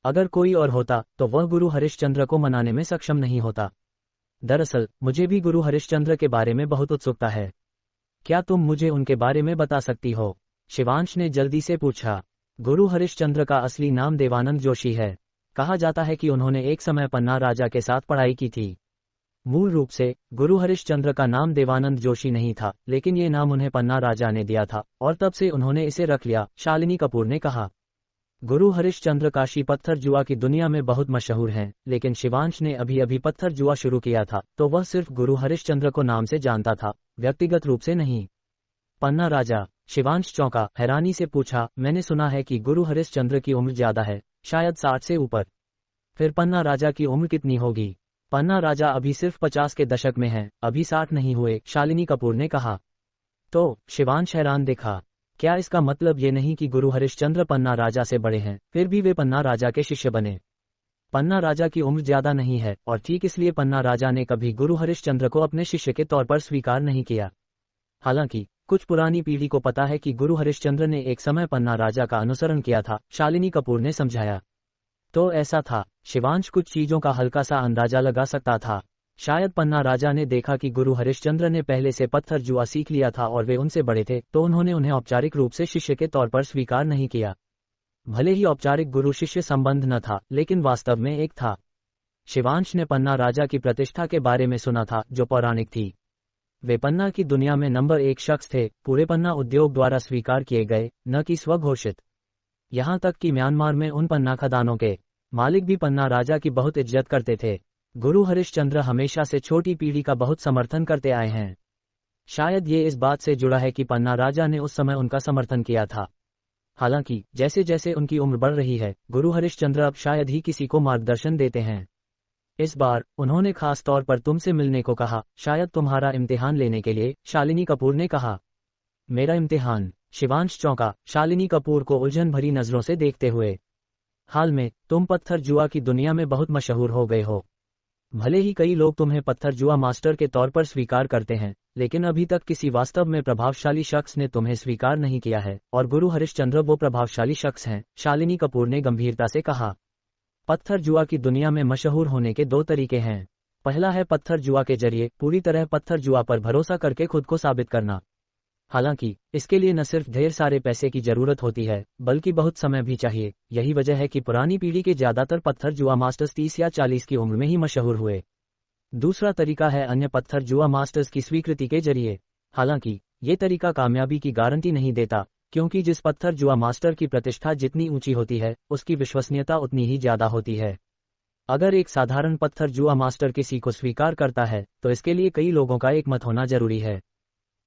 अगर कोई और होता तो वह गुरु हरिश्चंद्र को मनाने में सक्षम नहीं होता। दरअसल मुझे भी गुरु हरिश्चंद्र के बारे में बहुत उत्सुकता है। क्या तुम मुझे उनके बारे में बता सकती हो? शिवांश ने जल्दी से पूछा। गुरु हरिश्चंद्र का असली नाम देवानंद जोशी है। कहा जाता है कि उन्होंने एक समय पन्ना राजा के साथ पढ़ाई की थी। मूल रूप से गुरु हरिश्चंद्र का नाम देवानंद जोशी नहीं था, लेकिन ये नाम उन्हें पन्ना राजा ने दिया था और तब से उन्होंने इसे रख लिया, शालिनी कपूर ने कहा। गुरु हरिश्चंद्र काशी पत्थर जुआ की दुनिया में बहुत मशहूर हैं, लेकिन शिवांश ने अभी अभी पत्थर जुआ शुरू किया था, तो वह सिर्फ गुरु हरिश्चंद्र को नाम से जानता था, व्यक्तिगत रूप से नहीं। पन्ना राजा? शिवांश चौंका, हैरानी से पूछा। मैंने सुना है कि गुरु हरिश्चंद्र की उम्र ज्यादा है, शायद 60 से ऊपर। फिर पन्ना राजा की उम्र कितनी होगी? पन्ना राजा अभी सिर्फ 50 के दशक में हैं, अभी 60 नहीं हुए, शालिनी कपूर ने कहा। तो शिवांश हैरान दिखा। क्या इसका मतलब ये नहीं कि गुरु हरिश्चंद्र पन्ना राजा से बड़े हैं, फिर भी वे पन्ना राजा के शिष्य बने? पन्ना राजा की उम्र ज्यादा नहीं है और ठीक इसलिए पन्ना राजा ने कभी गुरु हरिश्चंद्र को अपने शिष्य के तौर पर स्वीकार नहीं किया। हालांकि कुछ पुरानी पीढ़ी को पता है कि गुरु हरिश्चंद्र ने एक समय पन्ना राजा का अनुसरण किया था, शालिनी कपूर ने समझाया। तो ऐसा था। शिवांश कुछ चीजों का हल्का सा अंदाजा लगा सकता था। शायद पन्ना राजा ने देखा कि गुरु हरिश्चंद्र ने पहले से पत्थर जुआ सीख लिया था और वे उनसे बड़े थे, तो उन्होंने उन्हें औपचारिक रूप से शिष्य के तौर पर स्वीकार नहीं किया। भले ही औपचारिक गुरु शिष्य संबंध न था, लेकिन वास्तव में एक था। शिवांश ने पन्ना राजा की प्रतिष्ठा के बारे में सुना था, जो पौराणिक थी। वे पन्ना की दुनिया में नंबर 1 शख्स थे, पूरे पन्ना उद्योग द्वारा स्वीकार किए गए, न कि स्वघोषित। यहाँ तक कि म्यांमार में उन पन्ना खदानों के मालिक भी पन्ना राजा की बहुत इज्जत करते थे। गुरु हरिश्चंद्र हमेशा से छोटी पीढ़ी का बहुत समर्थन करते आए हैं। शायद ये इस बात से जुड़ा है कि पन्ना राजा ने उस समय उनका समर्थन किया था। हालांकि जैसे जैसे उनकी उम्र बढ़ रही है, गुरु हरिश्चंद्र अब शायद ही किसी को मार्गदर्शन देते हैं। इस बार उन्होंने खास तौर पर तुमसे मिलने को कहा, शायद तुम्हारा इम्तिहान लेने के लिए, शालिनी कपूर ने कहा। मेरा इम्तिहान? शिवांश चौंका, शालिनी कपूर को उलझन भरी नजरों से देखते हुए। हाल में तुम पत्थर जुआ की दुनिया में बहुत मशहूर हो गए हो। भले ही कई लोग तुम्हें पत्थर जुआ मास्टर के तौर पर स्वीकार करते हैं, लेकिन अभी तक किसी वास्तव में प्रभावशाली शख्स ने तुम्हें स्वीकार नहीं किया है, और गुरु हरिश्चंद्र वो प्रभावशाली शख्स हैं, शालिनी कपूर ने गंभीरता से कहा। पत्थर जुआ की दुनिया में मशहूर होने के 2 तरीके हैं। पहला है पत्थर जुआ के जरिए पूरी तरह पत्थर जुआ पर भरोसा करके खुद को साबित करना। हालांकि इसके लिए न सिर्फ ढेर सारे पैसे की जरूरत होती है, बल्कि बहुत समय भी चाहिए। यही वजह है कि पुरानी पीढ़ी के ज्यादातर पत्थर जुआ मास्टर्स 30 या 40 की उम्र में ही मशहूर हुए। दूसरा तरीका है अन्य पत्थर जुआ मास्टर्स की स्वीकृति के जरिए। हालांकि ये तरीका कामयाबी की गारंटी नहीं देता, क्योंकि जिस पत्थर जुआ मास्टर की प्रतिष्ठा जितनी ऊंची होती है, उसकी विश्वसनीयता उतनी ही ज्यादा होती है। अगर एक साधारण पत्थर जुआ मास्टर किसी को स्वीकार करता है, तो इसके लिए कई लोगों का एक मत होना जरूरी है।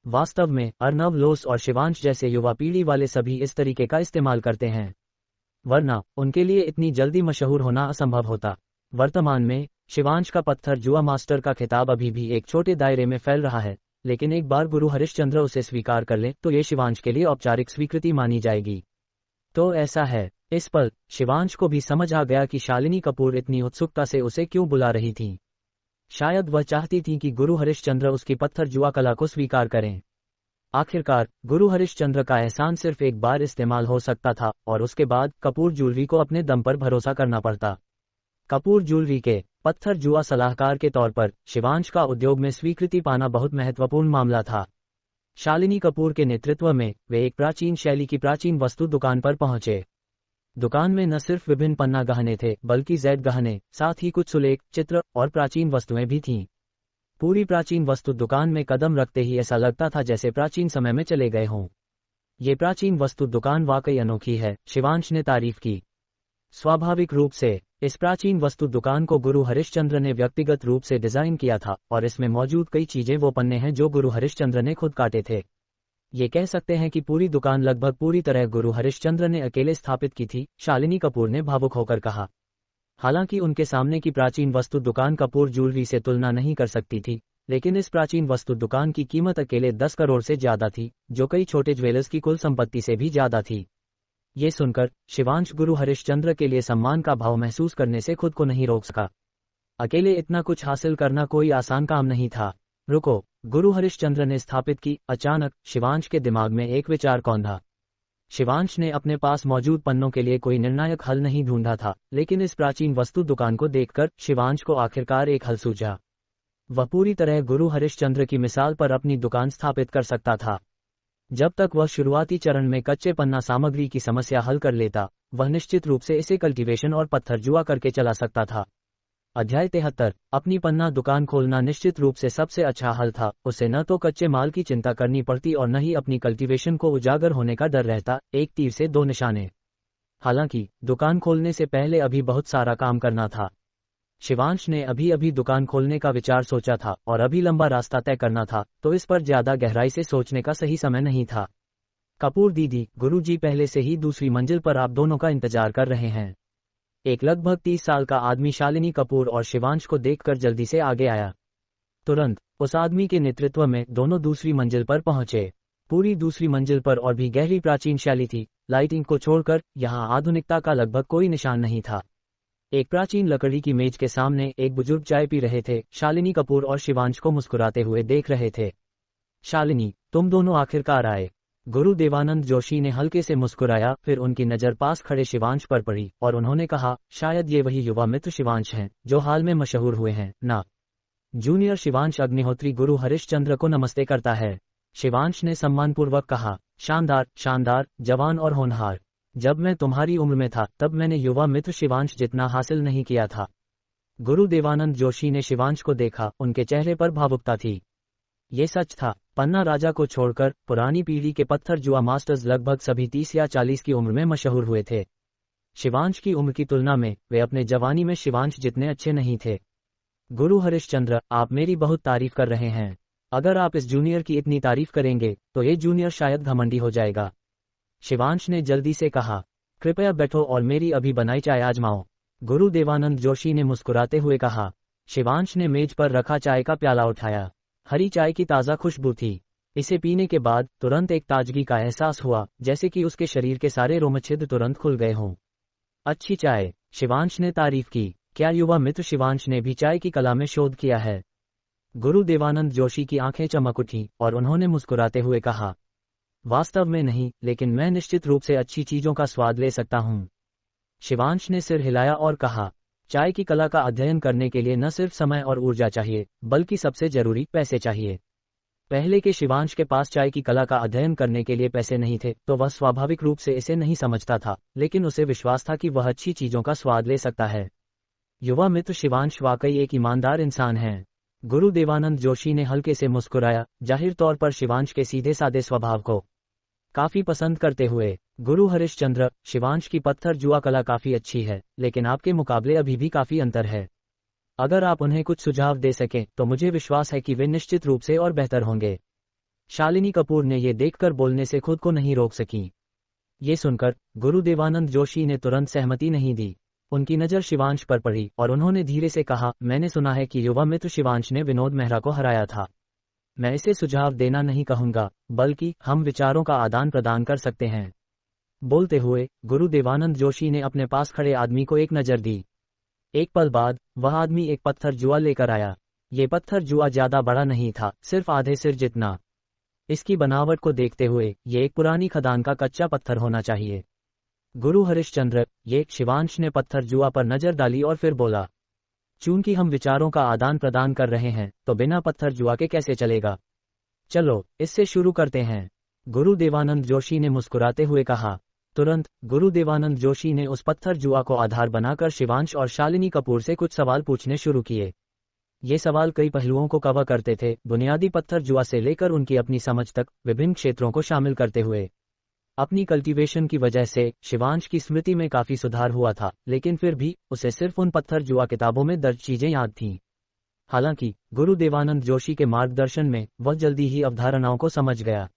वास्तव में अर्नब लोस और शिवांश जैसे युवा पीढ़ी वाले सभी इस तरीके का इस्तेमाल करते हैं, वरना उनके लिए इतनी जल्दी मशहूर होना असंभव होता। वर्तमान में शिवांश का पत्थर जुआ मास्टर का खिताब अभी भी एक छोटे दायरे में फैल रहा है, लेकिन एक बार गुरु हरिश्चंद्र उसे स्वीकार कर ले तो ये शिवांश के लिए औपचारिक स्वीकृति मानी जाएगी। तो ऐसा है। इस पल शिवांश को भी समझ आ गया कि शालिनी कपूर इतनी उत्सुकता से उसे क्यों बुला रही थी। शायद वह चाहती थी कि गुरु हरिश्चंद्र उसकी पत्थर जुआ कला को स्वीकार करें। आखिरकार गुरु हरिश्चंद्र का एहसान सिर्फ एक बार इस्तेमाल हो सकता था, और उसके बाद कपूर ज्वेलरी को अपने दम पर भरोसा करना पड़ता। कपूर ज्वेलरी के पत्थर जुआ सलाहकार के तौर पर शिवांश का उद्योग में स्वीकृति पाना बहुत महत्वपूर्ण मामला था। शालिनी कपूर के नेतृत्व में वे एक प्राचीन शैली की प्राचीन वस्तु दुकान पर पहुंचे। दुकान में न सिर्फ विभिन्न पन्ना गहने थे बल्कि जैद गहने, साथ ही कुछ सुलेख, चित्र और प्राचीन वस्तुएं भी थीं। पूरी प्राचीन वस्तु दुकान में कदम रखते ही ऐसा लगता था जैसे प्राचीन समय में चले गए हों। ये प्राचीन वस्तु दुकान वाकई अनोखी है, शिवांश ने तारीफ की। स्वाभाविक रूप से इस प्राचीन वस्तु दुकान को गुरु हरिश्चंद्र ने व्यक्तिगत रूप से डिजाइन किया था और इसमें मौजूद कई चीजें वो पन्ने हैं जो गुरु हरिश्चंद्र ने खुद काटे थे। ये कह सकते हैं कि पूरी दुकान लगभग पूरी तरह गुरु हरिश्चंद्र ने अकेले स्थापित की थी, शालिनी कपूर ने भावुक होकर कहा। हालांकि उनके सामने की प्राचीन वस्तु दुकान कपूर ज्वेलरी से तुलना नहीं कर सकती थी, लेकिन इस प्राचीन वस्तु दुकान की कीमत अकेले 10 करोड़ से ज्यादा थी, जो कई छोटे ज्वेलर्स की कुल संपत्ति से भी ज्यादा थी। ये सुनकर शिवांश गुरु हरिश्चंद्र के लिए सम्मान का भाव महसूस करने से खुद को नहीं रोक सका। अकेले इतना कुछ हासिल करना कोई आसान काम नहीं था। रुको, गुरु हरिश्चंद्र ने स्थापित की। अचानक शिवांश के दिमाग में एक विचार कौंधा। शिवांश ने अपने पास मौजूद पन्नों के लिए कोई निर्णायक हल नहीं ढूंढा था, लेकिन इस प्राचीन वस्तु दुकान को देखकर शिवांश को आखिरकार एक हल सूझा। वह पूरी तरह गुरु हरिश्चंद्र की मिसाल पर अपनी दुकान स्थापित कर सकता था। जब तक वह शुरुआती चरण में कच्चे पन्ना सामग्री की समस्या हल कर लेता, वह निश्चित रूप से इसे कल्टीवेशन और पत्थर जुआ करके चला सकता था। अध्याय 73। अपनी पन्ना दुकान खोलना निश्चित रूप से सबसे अच्छा हल था। उसे न तो कच्चे माल की चिंता करनी पड़ती और न ही अपनी कल्टीवेशन को उजागर होने का डर रहता। एक तीर से दो निशाने। हालांकि दुकान खोलने से पहले अभी बहुत सारा काम करना था। शिवांश ने अभी अभी दुकान खोलने का विचार सोचा था और अभी लंबा रास्ता तय करना था, तो इस पर ज्यादा गहराई से सोचने का सही समय नहीं था। कपूर दीदी, गुरुजी पहले से ही दूसरी मंजिल पर आप दोनों का इंतजार कर रहे हैं। एक लगभग 30 साल का आदमी शालिनी कपूर और शिवांश को देखकर जल्दी से आगे आया। तुरंत उस आदमी के नेतृत्व में दोनों दूसरी मंजिल पर पहुंचे। पूरी दूसरी मंजिल पर और भी गहरी प्राचीन शैली थी। लाइटिंग को छोड़कर यहाँ आधुनिकता का लगभग कोई निशान नहीं था। एक प्राचीन लकड़ी की मेज के सामने एक बुजुर्ग चाय पी रहे थे। शालिनी कपूर और शिवांश को मुस्कुराते हुए देख रहे थे। शालिनी, तुम दोनों आखिरकार आए। गुरु देवानंद जोशी ने हल्के से मुस्कुराया, फिर उनकी नजर पास खड़े शिवांश पर पड़ी और उन्होंने कहा, शायद ये वही युवा मित्र शिवांश हैं जो हाल में मशहूर हुए हैं ना। जूनियर शिवांश अग्निहोत्री गुरु हरिश्चंद्र को नमस्ते करता है। शिवांश ने सम्मानपूर्वक कहा। शानदार, शानदार, जवान और होनहार। जब मैं तुम्हारी उम्र में था तब मैंने युवा मित्र शिवांश जितना हासिल नहीं किया था। गुरु देवानंद जोशी ने शिवांश को देखा, उनके चेहरे पर भावुकता थी। ये सच था। पन्ना राजा को छोड़कर पुरानी पीढ़ी के पत्थर जुआ मास्टर्स लगभग सभी 30 या 40 की उम्र में मशहूर हुए थे। शिवांश की उम्र की तुलना में वे अपने जवानी में शिवांश जितने अच्छे नहीं थे। गुरु हरिश्चंद्र, आप मेरी बहुत तारीफ कर रहे हैं। अगर आप इस जूनियर की इतनी तारीफ करेंगे तो ये जूनियर शायद घमंडी हो जाएगा। शिवांश ने जल्दी से कहा। कृपया बैठो और मेरी अभी बनाई चाय आजमाओ। गुरु देवानंद जोशी ने मुस्कुराते हुए कहा। शिवांश ने मेज पर रखा चाय का प्याला उठाया। हरी चाय की ताज़ा खुशबू थी। इसे पीने के बाद तुरंत एक ताजगी का एहसास हुआ, जैसे कि उसके शरीर के सारे रोमच्छिद्र तुरंत खुल गए हों। अच्छी चाय, शिवांश ने तारीफ की। क्या युवा मित्र शिवांश ने भी चाय की कला में शोध किया है? गुरु देवानंद जोशी की आंखें चमक उठी और उन्होंने मुस्कुराते हुए कहा, वास्तव में नहीं, लेकिन मैं निश्चित रूप से अच्छी चीजों का स्वाद ले सकता हूँ। शिवांश ने सिर हिलाया और कहा, चाय की कला का अध्ययन करने के लिए न सिर्फ समय और ऊर्जा चाहिए, बल्कि सबसे जरूरी पैसे चाहिए। पहले के शिवांश के पास चाय की कला का अध्ययन करने के लिए पैसे नहीं थे, तो वह स्वाभाविक रूप से इसे नहीं समझता था, लेकिन उसे विश्वास था कि वह अच्छी चीजों का स्वाद ले सकता है। युवा मित्र शिवांश वाकई एक ईमानदार इंसान है। गुरु देवानंद जोशी ने हल्के से मुस्कुराया, जाहिर तौर पर शिवांश के सीधे साधे स्वभाव को काफी पसंद करते हुए। गुरु हरिश्चंद्र, शिवांश की पत्थर जुआ कला काफी अच्छी है, लेकिन आपके मुकाबले अभी भी काफी अंतर है। अगर आप उन्हें कुछ सुझाव दे सकें तो मुझे विश्वास है कि वे निश्चित रूप से और बेहतर होंगे। शालिनी कपूर ने ये देखकर बोलने से खुद को नहीं रोक सकी। ये सुनकर गुरु देवानंद जोशी ने तुरंत सहमति नहीं दी। उनकी नजर शिवांश पर पड़ी और उन्होंने धीरे से कहा, मैंने सुना है कि युवा मित्र शिवांश ने विनोद मेहरा को हराया था। मैं इसे सुझाव देना नहीं कहूंगा, बल्कि हम विचारों का आदान प्रदान कर सकते हैं। बोलते हुए गुरु देवानंद जोशी ने अपने पास खड़े आदमी को एक नजर दी। एक पल बाद वह आदमी एक पत्थर जुआ लेकर आया। ये पत्थर जुआ ज्यादा बड़ा नहीं था, सिर्फ आधे सिर जितना। इसकी बनावट को देखते हुए ये एक पुरानी खदान का कच्चा पत्थर होना चाहिए। गुरु हरिश्चंद्र, ये शिवांश ने पत्थर जुआ पर नजर डाली और फिर बोला, चूंकि हम विचारों का आदान प्रदान कर रहे हैं तो बिना पत्थर जुआ के कैसे चलेगा। चलो इससे शुरू करते हैं, गुरु देवानंद जोशी ने मुस्कुराते हुए कहा। तुरंत गुरु देवानंद जोशी ने उस पत्थर जुआ को आधार बनाकर शिवांश और शालिनी कपूर से कुछ सवाल पूछने शुरू किए। ये सवाल कई पहलुओं को कवर करते थे, बुनियादी पत्थर जुआ से लेकर उनकी अपनी समझ तक, विभिन्न क्षेत्रों को शामिल करते हुए। अपनी कल्टीवेशन की वजह से शिवांश की स्मृति में काफी सुधार हुआ था, लेकिन फिर भी उसे सिर्फ उन पत्थर जुआ किताबों में दर्ज चीजें याद थीं। हालांकि गुरु देवानंद जोशी के मार्गदर्शन में वह जल्दी ही अवधारणाओं को समझ गया।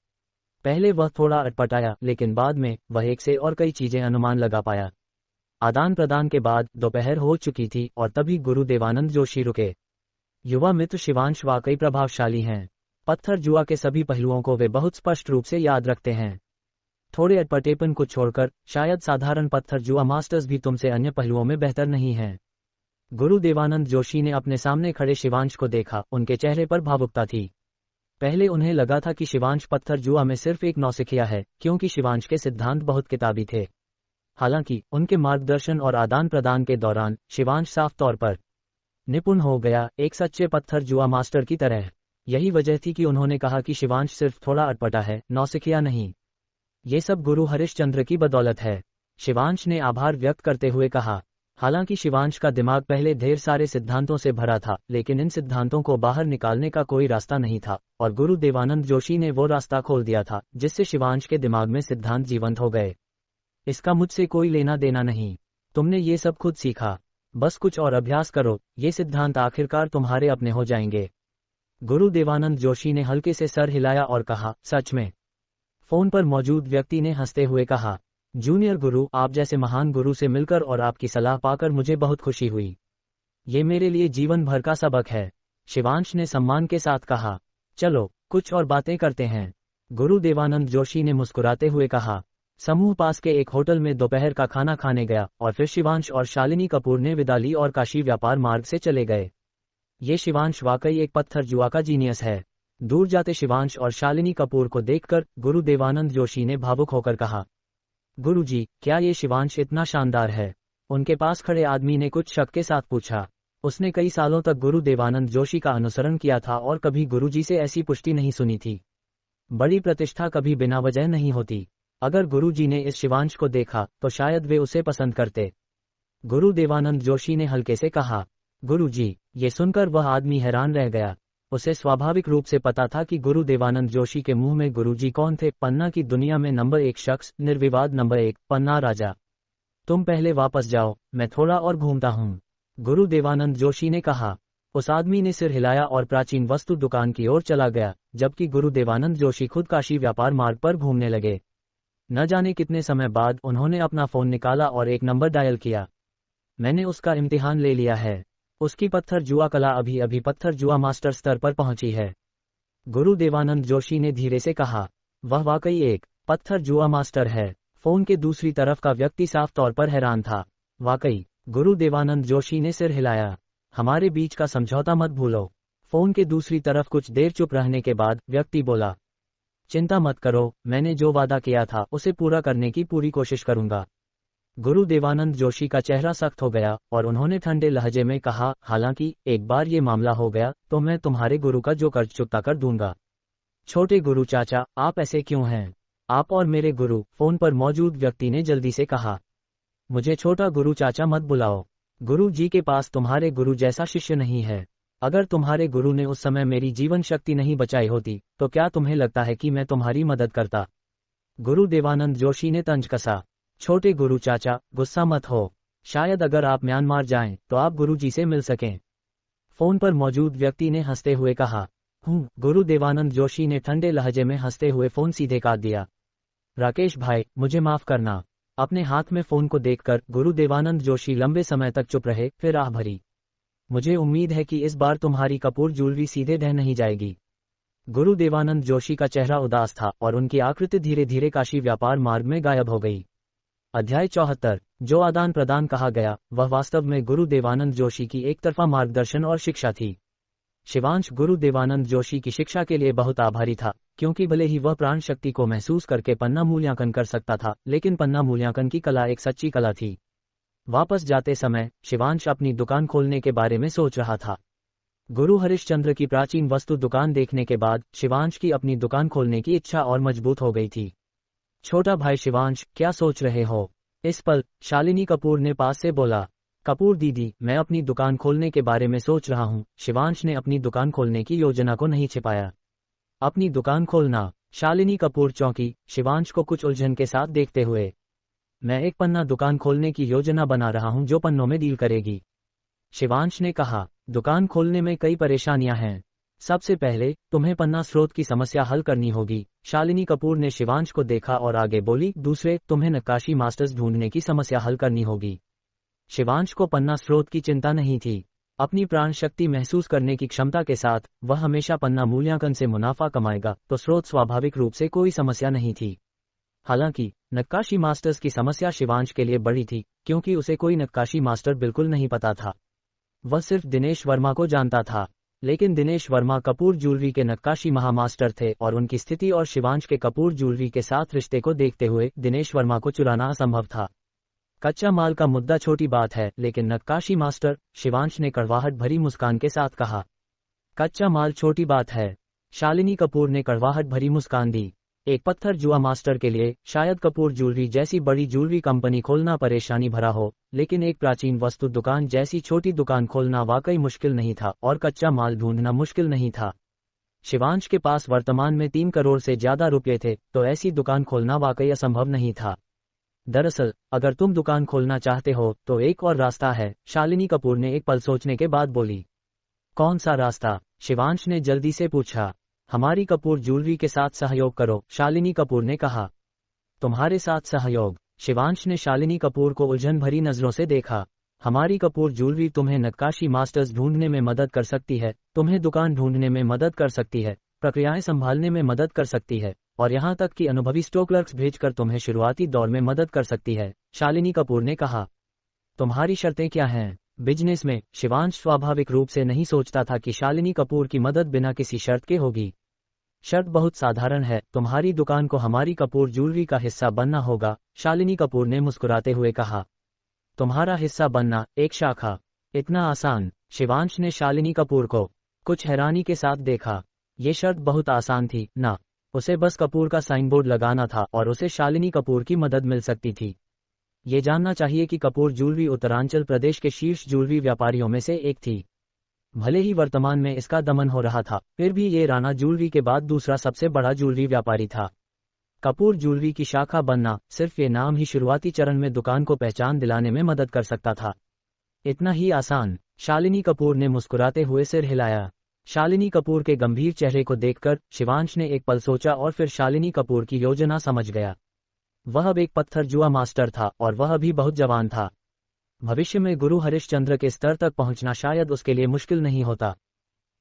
पहले वह थोड़ा अटपटाया, लेकिन बाद में वह एक से और कई चीजें अनुमान लगा पाया। आदान प्रदान के बाद दोपहर हो चुकी थी और तभी गुरु देवानंद जोशी रुके। युवा मित्र शिवांश वाकई प्रभावशाली हैं। पत्थर जुआ के सभी पहलुओं को वे बहुत स्पष्ट रूप से याद रखते हैं। थोड़े अटपटेपन को छोड़कर शायद साधारण पत्थर जुआ मास्टर्स भी तुमसे अन्य पहलुओं में बेहतर नहीं हैं। गुरु देवानंद जोशी ने अपने सामने खड़े शिवांश को देखा, उनके चेहरे पर भावुकता थी। पहले उन्हें लगा था कि शिवांश पत्थर जुआ में सिर्फ एक नौसिखिया है, क्योंकि शिवांश के सिद्धांत बहुत किताबी थे। हालांकि उनके मार्गदर्शन और आदान प्रदान के दौरान शिवांश साफ तौर पर निपुण हो गया, एक सच्चे पत्थर जुआ मास्टर की तरह। यही वजह थी कि उन्होंने कहा कि शिवांश सिर्फ थोड़ा अटपटा है, नौसिखिया नहीं। ये सब गुरु हरिश्चंद्र की बदौलत है, शिवांश ने आभार व्यक्त करते हुए कहा। हालांकि शिवांश का दिमाग पहले ढेर सारे सिद्धांतों से भरा था, लेकिन इन सिद्धांतों को बाहर निकालने का कोई रास्ता नहीं था, और गुरु देवानंद जोशी ने वो रास्ता खोल दिया था, जिससे शिवांश के दिमाग में सिद्धांत जीवंत हो गए। इसका मुझसे कोई लेना देना नहीं, तुमने ये सब खुद सीखा, बस कुछ और अभ्यास करो, ये सिद्धांत आखिरकार तुम्हारे अपने हो जाएंगे। गुरु देवानंद जोशी ने हल्के से सर हिलाया और कहा, सच में? फोन पर मौजूद व्यक्ति ने हंसते हुए कहा, जूनियर गुरु, आप जैसे महान गुरु से मिलकर और आपकी सलाह पाकर मुझे बहुत खुशी हुई। ये मेरे लिए जीवन भर का सबक है, शिवांश ने सम्मान के साथ कहा। चलो कुछ और बातें करते हैं, गुरु देवानंद जोशी ने मुस्कुराते हुए कहा। समूह पास के एक होटल में दोपहर का खाना खाने गया और फिर शिवांश और शालिनी कपूर ने विदा ली और काशी व्यापार मार्ग से चले गए। ये शिवांश वाकई एक पत्थर जुआ का जीनियस है, दूर जाते शिवांश और शालिनी कपूर को देखकर गुरु देवानंद जोशी ने भावुक होकर कहा। गुरुजी, क्या ये शिवांश इतना शानदार है? उनके पास खड़े आदमी ने कुछ शक के साथ पूछा। उसने कई सालों तक गुरु देवानंद जोशी का अनुसरण किया था और कभी गुरुजी से ऐसी पुष्टि नहीं सुनी थी। बड़ी प्रतिष्ठा कभी बिना वजह नहीं होती। अगर गुरुजी ने इस शिवांश को देखा तो शायद वे उसे पसंद करते। गुरु देवानंद जोशी ने हल्के से कहा। गुरुजी, ये सुनकर वह आदमी हैरान रह गया। उसे स्वाभाविक रूप से पता था कि गुरु देवानंद जोशी के मुंह में गुरुजी कौन थे। पन्ना की दुनिया में नंबर 1 शख्स, निर्विवाद नंबर 1, पन्ना राजा। तुम पहले वापस जाओ, मैं थोड़ा और घूमता हूँ, गुरु देवानंद जोशी ने कहा। उस आदमी ने सिर हिलाया और प्राचीन वस्तु दुकान की ओर चला गया, जबकि गुरु देवानंद जोशी खुद काशी व्यापार मार्ग पर घूमने लगे। न जाने कितने समय बाद उन्होंने अपना फोन निकाला और एक नंबर डायल किया। मैंने उसका इम्तिहान ले लिया है, उसकी पत्थर जुआ कला अभी अभी पत्थर जुआ मास्टर स्तर पर पहुंची है, गुरु देवानंद जोशी ने धीरे से कहा। वह वाकई एक पत्थर जुआ मास्टर है। फोन के दूसरी तरफ का व्यक्ति साफ तौर पर हैरान था। वाकई? गुरु देवानंद जोशी ने सिर हिलाया। हमारे बीच का समझौता मत भूलो। फोन के दूसरी तरफ कुछ देर चुप रहने के बाद व्यक्ति बोला। चिंता मत करो, मैंने जो वादा किया था उसे पूरा करने की पूरी कोशिश करूंगा। गुरु देवानंद जोशी का चेहरा सख्त हो गया और उन्होंने ठंडे लहजे में कहा, हालांकि एक बार ये मामला हो गया तो मैं तुम्हारे गुरु का जो कर्ज चुकता कर दूंगा। छोटे गुरु चाचा, आप ऐसे क्यों हैं? आप और मेरे गुरु, फोन पर मौजूद व्यक्ति ने जल्दी से कहा। मुझे छोटा गुरु चाचा मत बुलाओ। गुरु जी के पास तुम्हारे गुरु जैसा शिष्य नहीं है। अगर तुम्हारे गुरु ने उस समय मेरी जीवन शक्ति नहीं बचाई होती तो क्या तुम्हें लगता है कि मैं तुम्हारी मदद करता? गुरु देवानंद जोशी ने तंज कसा। छोटे गुरु चाचा, गुस्सा मत हो। शायद अगर आप म्यांमार जाएं तो आप गुरु जी से मिल सकें। फोन पर मौजूद व्यक्ति ने हंसते हुए कहा। गुरु देवानंद जोशी ने ठंडे लहजे में हंसते हुए फोन सीधे काट दिया। राकेश भाई, मुझे माफ करना। अपने हाथ में फोन को देखकर गुरु देवानंद जोशी लंबे समय तक चुप रहे, फिर आह भरी। मुझे उम्मीद है कि इस बार तुम्हारी कपूर ज्वेलरी सीधे ढह नहीं जाएगी। गुरु देवानंद जोशी का चेहरा उदास था और उनकी आकृति धीरे धीरे काशी व्यापार मार्ग में गायब हो गई। अध्याय 74। जो आदान प्रदान कहा गया वह वास्तव में गुरु देवानंद जोशी की एक तरफा मार्गदर्शन और शिक्षा थी। शिवांश गुरु देवानंद जोशी की शिक्षा के लिए बहुत आभारी था, क्योंकि भले ही वह प्राण शक्ति को महसूस करके पन्ना मूल्यांकन कर सकता था, लेकिन पन्ना मूल्यांकन की कला एक सच्ची कला थी। वापस जाते समय शिवांश अपनी दुकान खोलने के बारे में सोच रहा था। गुरु हरिश्चंद्र की प्राचीन वस्तु दुकान देखने के बाद शिवांश की अपनी दुकान खोलने की इच्छा और मजबूत हो गई थी। छोटा भाई शिवांश, क्या सोच रहे हो? इस पल शालिनी कपूर ने पास से बोला। कपूर दीदी, मैं अपनी दुकान खोलने के बारे में सोच रहा हूँ। शिवांश ने अपनी दुकान खोलने की योजना को नहीं छिपाया। अपनी दुकान खोलना? शालिनी कपूर चौंकी, शिवांश को कुछ उलझन के साथ देखते हुए। मैं एक पन्ना दुकान खोलने की योजना बना रहा हूँ जो पन्नों में डील करेगी, शिवांश ने कहा। दुकान खोलने में कई परेशानियां हैं। सबसे पहले तुम्हें पन्ना स्रोत की समस्या हल करनी होगी। शालिनी कपूर ने शिवांश को देखा और आगे बोली। दूसरे, तुम्हें नक्काशी मास्टर्स ढूंढने की समस्या हल करनी होगी। शिवांश को पन्ना स्रोत की चिंता नहीं थी। अपनी प्राण शक्ति महसूस करने की क्षमता के साथ वह हमेशा पन्ना मूल्यांकन से मुनाफा कमाएगा, तो स्रोत स्वाभाविक रूप से कोई समस्या नहीं थी। हालांकि नक्काशी मास्टर्स की समस्या शिवांश के लिए बड़ी थी, क्योंकि उसे कोई नक्काशी मास्टर बिल्कुल नहीं पता था। वह सिर्फ दिनेश वर्मा को जानता था, लेकिन दिनेश वर्मा कपूर ज्वेलरी के नक्काशी महामास्टर थे और उनकी स्थिति और शिवांश के कपूर ज्वेलरी के साथ रिश्ते को देखते हुए दिनेश वर्मा को चुराना असंभव था। कच्चा माल का मुद्दा छोटी बात है, लेकिन नक्काशी मास्टर, शिवांश ने कड़वाहट भरी मुस्कान के साथ कहा। कच्चा माल छोटी बात है? शालिनी कपूर ने कड़वाहट भरी मुस्कान दी। एक पत्थर जुआ मास्टर के लिए शायद कपूर ज्वेलरी जैसी बड़ी ज्वेलरी कंपनी खोलना परेशानी भरा हो, लेकिन एक प्राचीन वस्तु दुकान जैसी छोटी दुकान खोलना वाकई मुश्किल नहीं था और कच्चा माल ढूंढना मुश्किल नहीं था। शिवांश के पास वर्तमान में 3 करोड़ से ज्यादा रुपये थे, तो ऐसी दुकान खोलना वाकई असंभव नहीं था। दरअसल अगर तुम दुकान खोलना चाहते हो तो एक और रास्ता है, शालिनी कपूर ने एक पल सोचने के बाद बोली। कौन सा रास्ता? शिवांश ने जल्दी से पूछा। हमारी कपूर ज्वेलरी के साथ सहयोग करो, शालिनी कपूर ने कहा। तुम्हारे साथ सहयोग? शिवांश ने शालिनी कपूर को उलझन भरी नजरों से देखा। हमारी कपूर ज्वेलरी तुम्हें नक्काशी मास्टर्स ढूंढने में मदद कर सकती है, तुम्हें दुकान ढूंढने में मदद कर सकती है, प्रक्रियाएं संभालने में मदद कर सकती है, और यहाँ तक कि अनुभवी स्टोर क्लर्क्स भेजकर तुम्हें शुरुआती दौर में मदद कर सकती है, शालिनी कपूर ने कहा। तुम्हारी शर्तें क्या हैं? बिजनेस में शिवांश स्वाभाविक रूप से नहीं सोचता था कि शालिनी कपूर की मदद बिना किसी शर्त के होगी। शर्त बहुत साधारण है, तुम्हारी दुकान को हमारी कपूर ज्वेलरी का हिस्सा बनना होगा, शालिनी कपूर ने मुस्कुराते हुए कहा। तुम्हारा हिस्सा बनना, एक शाखा? इतना आसान? शिवांश ने शालिनी कपूर को कुछ हैरानी के साथ देखा। ये शर्त बहुत आसान थी ना? उसे बस कपूर का साइन बोर्ड लगाना था और उसे शालिनी कपूर की मदद मिल सकती थी। ये जानना चाहिए कि कपूर ज्वेलरी उत्तरांचल प्रदेश के शीर्ष ज्वेलरी व्यापारियों में से एक थी। भले ही वर्तमान में इसका दमन हो रहा था, फिर भी ये राणा ज्वेलरी के बाद दूसरा सबसे बड़ा ज्वेलरी व्यापारी था। कपूर ज्वेलरी की शाखा बनना, सिर्फ ये नाम ही शुरुआती चरण में दुकान को पहचान दिलाने में मदद कर सकता था। इतना ही आसान? शालिनी कपूर ने मुस्कुराते हुए सिर हिलाया। शालिनी कपूर के गंभीर चेहरे को देखकर शिवांश ने एक पल सोचा और फिर शालिनी कपूर की योजना समझ गया। वह अब एक पत्थर जुआ मास्टर था और वह अभी बहुत जवान था। भविष्य में गुरु हरिश्चंद्र के स्तर तक पहुंचना शायद उसके लिए मुश्किल नहीं होता।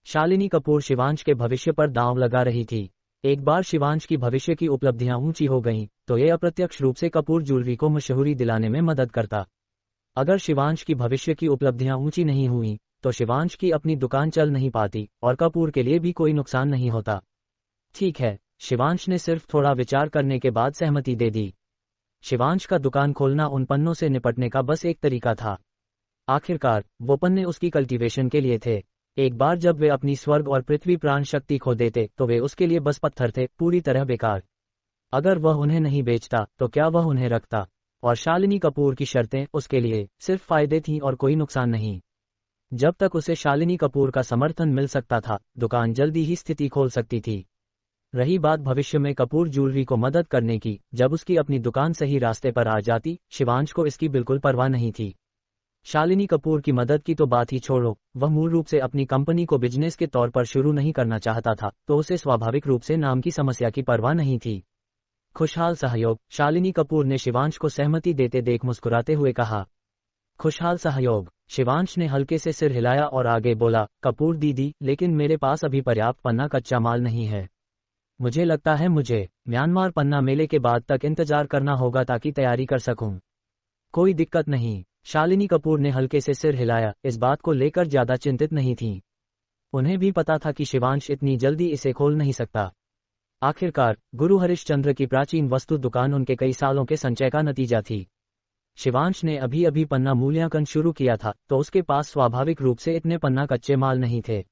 शालिनी कपूर शिवांश के भविष्य पर दांव लगा रही थी। एक बार शिवांश की भविष्य की उपलब्धियां ऊंची हो गईं, तो ये अप्रत्यक्ष रूप से कपूर ज्वेलरी को मशहूरी दिलाने में मदद करता। अगर शिवांश की भविष्य की उपलब्धियां ऊंची नहीं हुई, तो शिवांश की अपनी दुकान चल नहीं पाती और कपूर के लिए भी कोई नुकसान नहीं होता। ठीक है, शिवांश ने सिर्फ थोड़ा विचार करने के बाद सहमति दे दी। शिवांश का दुकान खोलना उन पन्नों से निपटने का बस एक तरीका था। आखिरकार वो पन्ने उसकी कल्टीवेशन के लिए थे। एक बार जब वे अपनी स्वर्ग और पृथ्वी प्राण शक्ति खो देते तो वे उसके लिए बस पत्थर थे, पूरी तरह बेकार। अगर वह उन्हें नहीं बेचता तो क्या वह उन्हें रखता? और शालिनी कपूर की शर्तें उसके लिए सिर्फ फायदे थीं और कोई नुकसान नहीं। जब तक उसे शालिनी कपूर का समर्थन मिल सकता था, दुकान जल्दी ही स्थिति खोल सकती थी। रही बात भविष्य में कपूर ज्वेलरी को मदद करने की, जब उसकी अपनी दुकान सही रास्ते पर आ जाती, शिवांश को इसकी बिल्कुल परवाह नहीं थी। शालिनी कपूर की मदद की तो बात ही छोड़ो, वह मूल रूप से अपनी कंपनी को बिजनेस के तौर पर शुरू नहीं करना चाहता था, तो उसे स्वाभाविक रूप से नाम की समस्या की परवाह नहीं थी। खुशहाल सहयोग? शालिनी कपूर ने शिवांश को सहमति देते देख मुस्कुराते हुए कहा। खुशहाल सहयोग? शिवांश ने हल्के से सिर हिलाया और आगे बोला, कपूर दीदी, लेकिन मेरे पास अभी पर्याप्त पन्ना कच्चा माल नहीं है। मुझे लगता है मुझे म्यांमार पन्ना मेले के बाद तक इंतजार करना होगा ताकि तैयारी कर सकूं। कोई दिक्कत नहीं, शालिनी कपूर ने हल्के से सिर हिलाया, इस बात को लेकर ज्यादा चिंतित नहीं थी। उन्हें भी पता था कि शिवांश इतनी जल्दी इसे खोल नहीं सकता। आखिरकार गुरु हरिश्चंद्र की प्राचीन वस्तु दुकान उनके कई सालों के संचय का नतीजा थी। शिवांश ने अभी अभी पन्ना मूल्यांकन शुरू किया था, तो उसके पास स्वाभाविक रूप से इतने पन्ना कच्चे माल नहीं थे।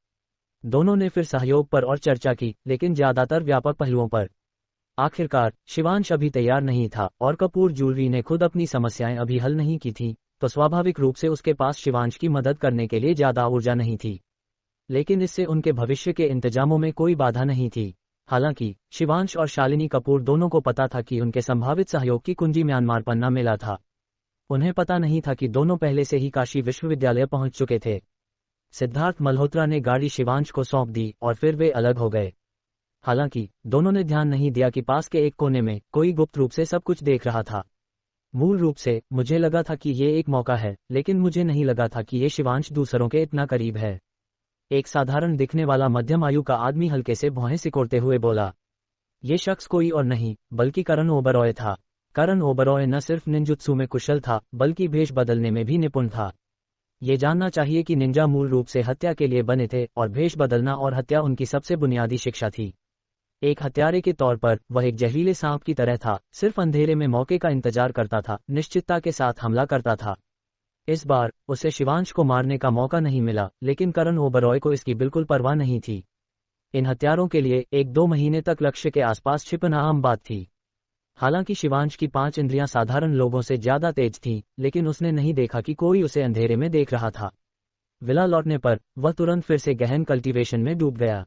दोनों ने फिर सहयोग पर और चर्चा की, लेकिन ज्यादातर व्यापक पहलुओं पर। आखिरकार शिवांश अभी तैयार नहीं था, और कपूर ज्वेलरी ने खुद अपनी समस्याएं अभी हल नहीं की थी, तो स्वाभाविक रूप से उसके पास शिवांश की मदद करने के लिए ज्यादा ऊर्जा नहीं थी। लेकिन इससे उनके भविष्य के इंतजामों में कोई बाधा नहीं थी। हालांकि शिवांश और शालिनी कपूर दोनों को पता था कि उनके संभावित सहयोग की कुंजी म्यांमार पन्ना मिला था। उन्हें पता नहीं था कि दोनों पहले से ही काशी विश्वविद्यालय पहुंच चुके थे। सिद्धार्थ मल्होत्रा ने गाड़ी शिवांश को सौंप दी और फिर वे अलग हो गए। हालांकि दोनों ने ध्यान नहीं दिया कि पास के एक कोने में कोई गुप्त रूप से सब कुछ देख रहा था। मूल रूप से मुझे लगा था कि ये एक मौका है, लेकिन मुझे नहीं लगा था कि ये शिवांश दूसरों के इतना करीब है। एक साधारण दिखने वाला मध्यम आयु का आदमी हल्के से भौहें सिकोड़ते हुए बोला। ये शख्स कोई और नहीं बल्कि करण ओबरॉय था। करण ओबरॉय न सिर्फ निंजुत्सु में कुशल था, बल्कि भेष बदलने में भी निपुण था। ये जानना चाहिए कि निंजा मूल रूप से हत्या के लिए बने थे, और भेष बदलना और हत्या उनकी सबसे बुनियादी शिक्षा थी। एक हत्यारे के तौर पर वह एक जहरीले सांप की तरह था, सिर्फ अंधेरे में मौके का इंतजार करता था, निश्चितता के साथ हमला करता था। इस बार उसे शिवांश को मारने का मौका नहीं मिला, लेकिन करण ओबरॉय को इसकी बिल्कुल परवाह नहीं थी। इन हत्यारों के लिए 1-2 महीने तक लक्ष्य के आसपास छिपना आम बात थी। हालांकि शिवांश की 5 इंद्रियां साधारण लोगों से ज्यादा तेज थीं, लेकिन उसने नहीं देखा कि कोई उसे अंधेरे में देख रहा था। विला लौटने पर वह तुरंत फिर से गहन कल्टीवेशन में डूब गया।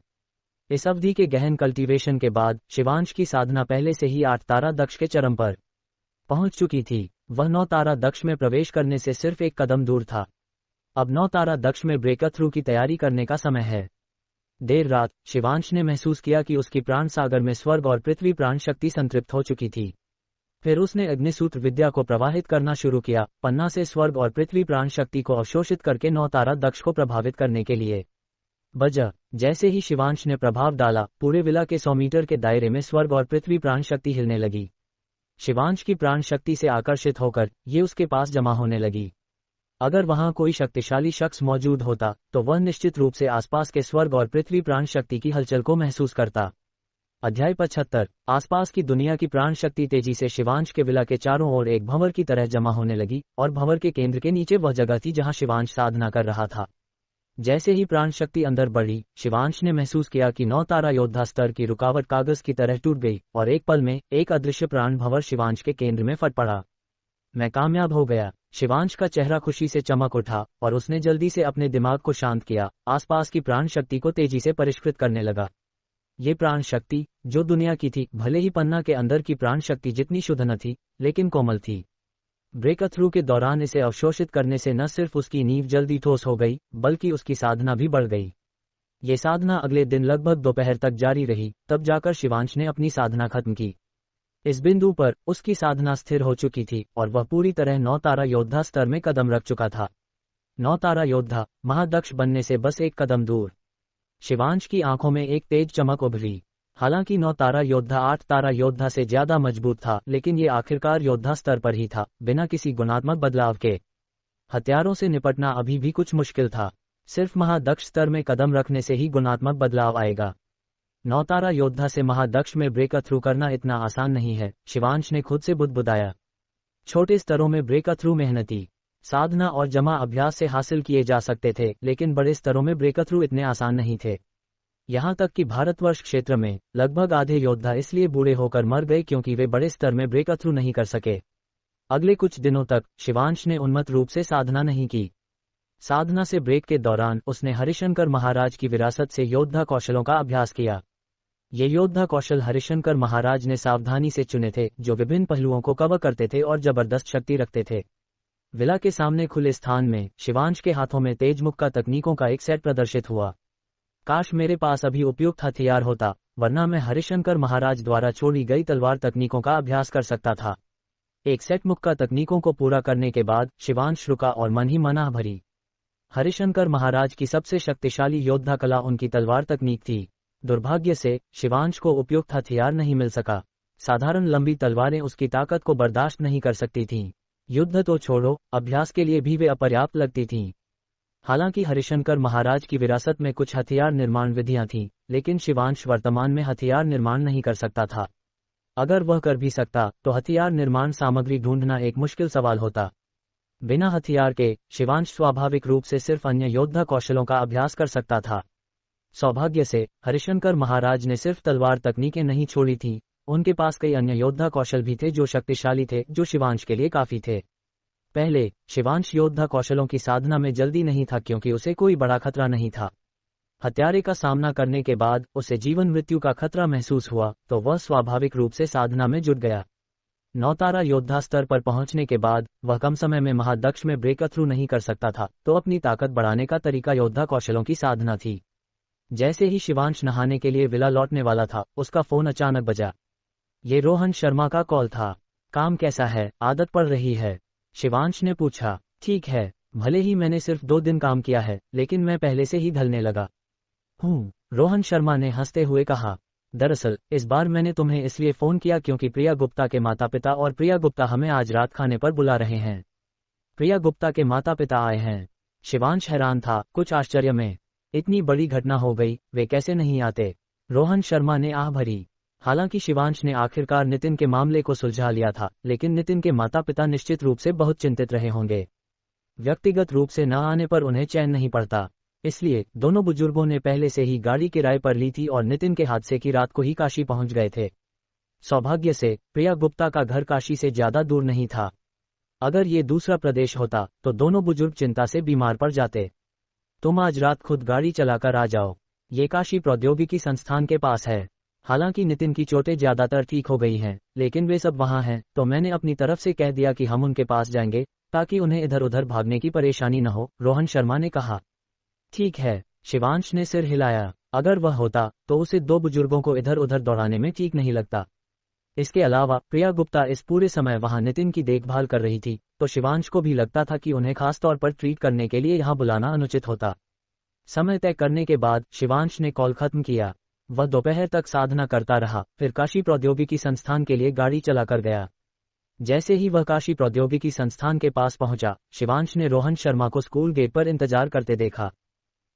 इस अवधि के गहन कल्टीवेशन के बाद शिवांश की साधना पहले से ही 8 तारा दक्ष के चरम पर पहुंच चुकी थी। वह 9 तारा दक्ष में प्रवेश करने से सिर्फ एक कदम दूर था। अब 9 तारा दक्ष में ब्रेक थ्रू की तैयारी करने का समय है। देर रात शिवांश ने महसूस किया कि उसकी प्राण सागर में स्वर्ग और पृथ्वी प्राण शक्ति संतृप्त हो चुकी थी। फिर उसने अग्निसूत्र विद्या को प्रवाहित करना शुरू किया, पन्ना से स्वर्ग और पृथ्वी प्राण शक्ति को अवशोषित करके 9 तारा दक्ष को प्रभावित करने के लिए। बजा जैसे ही शिवांश ने प्रभाव डाला, पूरे विला के 100 मीटर के दायरे में स्वर्ग और पृथ्वी प्राण शक्ति हिलने लगी। शिवांश की प्राण शक्ति से आकर्षित होकर ये उसके पास जमा होने लगी। अगर वहां कोई शक्तिशाली शख्स मौजूद होता, तो वह निश्चित रूप से आसपास के स्वर्ग और पृथ्वी प्राण शक्ति की हलचल को महसूस करता। अध्याय 75। आसपास की दुनिया की प्राण शक्ति तेजी से शिवांश के विला के चारों ओर एक भंवर की तरह जमा होने लगी, और भंवर के केंद्र के नीचे वह जगह थी जहां शिवांश साधना कर रहा था। जैसे ही प्राण शक्ति अंदर बढ़ी, शिवांश ने महसूस किया कि 9 तारा योद्धा स्तर की रुकावट कागज की तरह टूट गई, और एक पल में एक अदृश्य प्राण भंवर शिवांश के केंद्र में फट पड़ा। मैं कामयाब हो गया। शिवांश का चेहरा खुशी से चमक उठा, और उसने जल्दी से अपने दिमाग को शांत किया, आसपास की प्राण शक्ति को तेजी से परिष्कृत करने लगा। ये प्राण शक्ति जो दुनिया की थी, भले ही पन्ना के अंदर की प्राण शक्ति जितनी शुद्ध न थी, लेकिन कोमल थी। ब्रेक थ्रू के दौरान इसे अवशोषित करने से न सिर्फ उसकी नींव जल्दी ठोस हो गई, बल्कि उसकी साधना भी बढ़ गई। ये साधना अगले दिन लगभग दोपहर तक जारी रही, तब जाकर शिवांश ने अपनी साधना खत्म की। इस बिंदु पर उसकी साधना स्थिर हो चुकी थी, और वह पूरी तरह 9 तारा योद्धा स्तर में कदम रख चुका था। 9 तारा योद्धा महादक्ष बनने से बस एक कदम दूर। शिवांश की आंखों में एक तेज चमक उभरी। हालांकि 9 तारा योद्धा 8 तारा योद्धा से ज्यादा मजबूत था, लेकिन ये आखिरकार योद्धा स्तर पर ही था, बिना किसी गुणात्मक बदलाव के। हथियारों से निपटना अभी भी कुछ मुश्किल था। सिर्फ महादक्ष स्तर में कदम रखने से ही गुणात्मक बदलाव आएगा। 9 तारा योद्धा से महादक्ष में ब्रेक थ्रू करना इतना आसान नहीं है, शिवांश ने खुद से बुदबुदाया। छोटे स्तरों में ब्रेक थ्रू मेहनती, साधना और जमा अभ्यास से हासिल किए जा सकते थे, लेकिन बड़े स्तरों में ब्रेक थ्रू इतने आसान नहीं थे। यहाँ तक कि भारतवर्ष क्षेत्र में लगभग आधे योद्धा इसलिए बूढ़े होकर मर गए क्योंकि वे बड़े स्तर में ब्रेक थ्रू नहीं कर सके। अगले कुछ दिनों तक शिवांश ने उन्मत्त रूप से साधना नहीं की। साधना से ब्रेक के दौरान उसने हरिशंकर महाराज की विरासत से योद्धा कौशलों का अभ्यास किया। ये योद्धा कौशल हरिशंकर महाराज ने सावधानी से चुने थे, जो विभिन्न पहलुओं को कवर करते थे और जबरदस्त शक्ति रखते थे। विला के सामने खुले स्थान में शिवांश के हाथों में तेज मुक्का तकनीकों का एक सेट प्रदर्शित हुआ। काश मेरे पास अभी उपयुक्त हथियार होता, वरना मैं हरिशंकर महाराज द्वारा छोड़ी गई तलवार तकनीकों का अभ्यास कर सकता था। एक सेट मुक्का तकनीकों को पूरा करने के बाद शिवांश रुका और मन ही मनाह भरी। हरिशंकर महाराज की सबसे शक्तिशाली योद्धा कला उनकी तलवार तकनीक थी। दुर्भाग्य से शिवांश को उपयुक्त हथियार नहीं मिल सका। साधारण लंबी तलवारें उसकी ताकत को बर्दाश्त नहीं कर सकती थीं। युद्ध तो छोड़ो, अभ्यास के लिए भी वे अपर्याप्त लगती थीं। हालांकि हरिशंकर महाराज की विरासत में कुछ हथियार निर्माण विधियां थीं, लेकिन शिवांश वर्तमान में हथियार निर्माण नहीं कर सकता था। अगर वह कर भी सकता, तो हथियार निर्माण सामग्री ढूंढना एक मुश्किल सवाल होता। बिना हथियार के शिवांश स्वाभाविक रूप से सिर्फ अन्य योद्धा कौशलों का अभ्यास कर सकता था। सौभाग्य से हरिशंकर महाराज ने सिर्फ तलवार तकनीकें नहीं छोड़ी थी, उनके पास कई अन्य योद्धा कौशल भी थे जो शक्तिशाली थे, जो शिवांश के लिए काफी थे। पहले शिवांश योद्धा कौशलों की साधना में जल्दी नहीं था क्योंकि उसे कोई बड़ा खतरा नहीं था। हत्यारे का सामना करने के बाद उसे जीवन मृत्यु का खतरा महसूस हुआ तो वह स्वाभाविक रूप से साधना में जुट गया। नौतारा योद्धा स्तर पर पहुंचने के बाद वह कम समय में महादक्ष में ब्रेक थ्रू नहीं कर सकता था, तो अपनी ताकत बढ़ाने का तरीका योद्धा कौशलों की साधना थी। जैसे ही शिवांश नहाने के लिए विला लौटने वाला था, उसका फोन अचानक बजा। ये रोहन शर्मा का कॉल था। काम कैसा है, आदत पड़ रही है? शिवांश ने पूछा। ठीक है, भले ही मैंने सिर्फ 2 दिन काम किया है, लेकिन मैं पहले से ही ढलने लगा हूँ, रोहन शर्मा ने हंसते हुए कहा। दरअसल इस बार मैंने तुम्हें इसलिए फोन किया क्योंकि प्रिया गुप्ता के माता पिता और प्रिया गुप्ता हमें आज रात खाने पर बुला रहे हैं। प्रिया गुप्ता के माता पिता आए हैं। शिवांश हैरान था, कुछ आश्चर्य में। इतनी बड़ी घटना हो गई, वे कैसे नहीं आते? रोहन शर्मा ने आह भरी। हालांकि शिवांश ने आखिरकार नितिन के मामले को सुलझा लिया था, लेकिन नितिन के माता पिता निश्चित रूप से बहुत चिंतित रहे होंगे। व्यक्तिगत रूप से न आने पर उन्हें चैन नहीं पड़ता, इसलिए दोनों बुजुर्गों ने पहले से ही गाड़ी किराए पर ली थी और नितिन के हादसे की रात को ही काशी पहुंच गए थे। सौभाग्य से प्रिया गुप्ता का घर काशी से ज्यादा दूर नहीं था। अगर ये दूसरा प्रदेश होता तो दोनों बुजुर्ग चिंता से बीमार पड़ जाते। तुम आज रात खुद गाड़ी चलाकर आ जाओ, ये काशी प्रौद्योगिकी संस्थान के पास है। हालांकि नितिन की चोटें ज्यादातर ठीक हो गई हैं, लेकिन वे सब वहां हैं, तो मैंने अपनी तरफ से कह दिया कि हम उनके पास जाएंगे ताकि उन्हें इधर उधर भागने की परेशानी न हो, रोहन शर्मा ने कहा। ठीक है, शिवांश ने सिर हिलाया। अगर वह होता तो उसे 2 बुजुर्गों को इधर उधर दौड़ाने में ठीक नहीं लगता। इसके अलावा प्रिया गुप्ता इस पूरे समय वहां नितिन की देखभाल कर रही थी, तो शिवांश को भी लगता था कि उन्हें खास तौर पर ट्रीट करने के लिए यहां बुलाना अनुचित होता। समय तय करने के बाद शिवांश ने कॉल खत्म किया। वह दोपहर तक साधना करता रहा, फिर काशी प्रौद्योगिकी संस्थान के लिए गाड़ी चलाकर गया। जैसे ही वह काशी प्रौद्योगिकी संस्थान के पास पहुंचा, शिवांश ने रोहन शर्मा को स्कूल गेट पर इंतजार करते देखा।